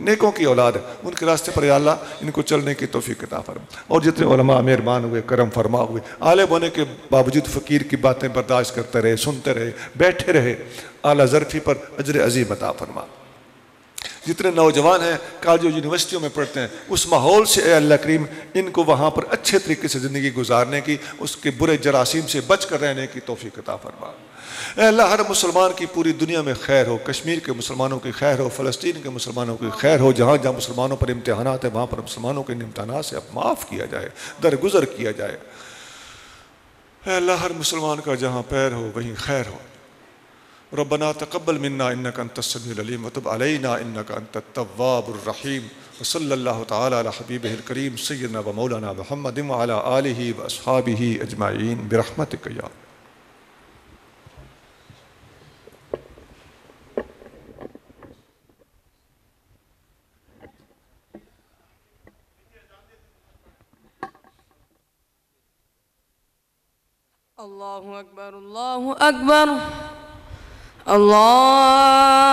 نیکوں کی اولاد ان کے راستے پر یا اللہ ان کو چلنے کی توفیق عطا فرما، اور جتنے علماء مہربان ہوئے، کرم فرما ہوئے، عالم ہونے کے باوجود فقیر کی باتیں برداشت کرتے رہے، سنتے رہے، بیٹھے رہے، اعلیٰ ظرفی پر اجر عظیم عطا فرما۔ جتنے نوجوان ہیں کالجوں یونیورسٹیوں میں پڑھتے ہیں اس ماحول سے اے اللہ کریم ان کو وہاں پر اچھے طریقے سے زندگی گزارنے کی، اس کے برے جراثیم سے بچ کر رہنے کی توفیق عطا فرما۔ اے اللہ ہر مسلمان کی پوری دنیا میں خیر ہو، کشمیر کے مسلمانوں کی خیر ہو، فلسطین کے مسلمانوں کی خیر ہو، جہاں جہاں مسلمانوں پر امتحانات ہیں وہاں پر مسلمانوں کے امتحانات سے اب معاف کیا جائے، درگزر کیا جائے۔ اے اللہ ہر مسلمان کا جہاں پیر ہو وہیں خیر ہو۔ ربنا تقبل منا انك انت السميع العليم وتب علينا انك انت التواب الرحيم وصلى الله تعالى على حبيبه الكريم سيدنا ومولانا محمد وعلى آله واصحابه اجمعين برحمتك يا اللہ اکبر اللہ اکبر اللہ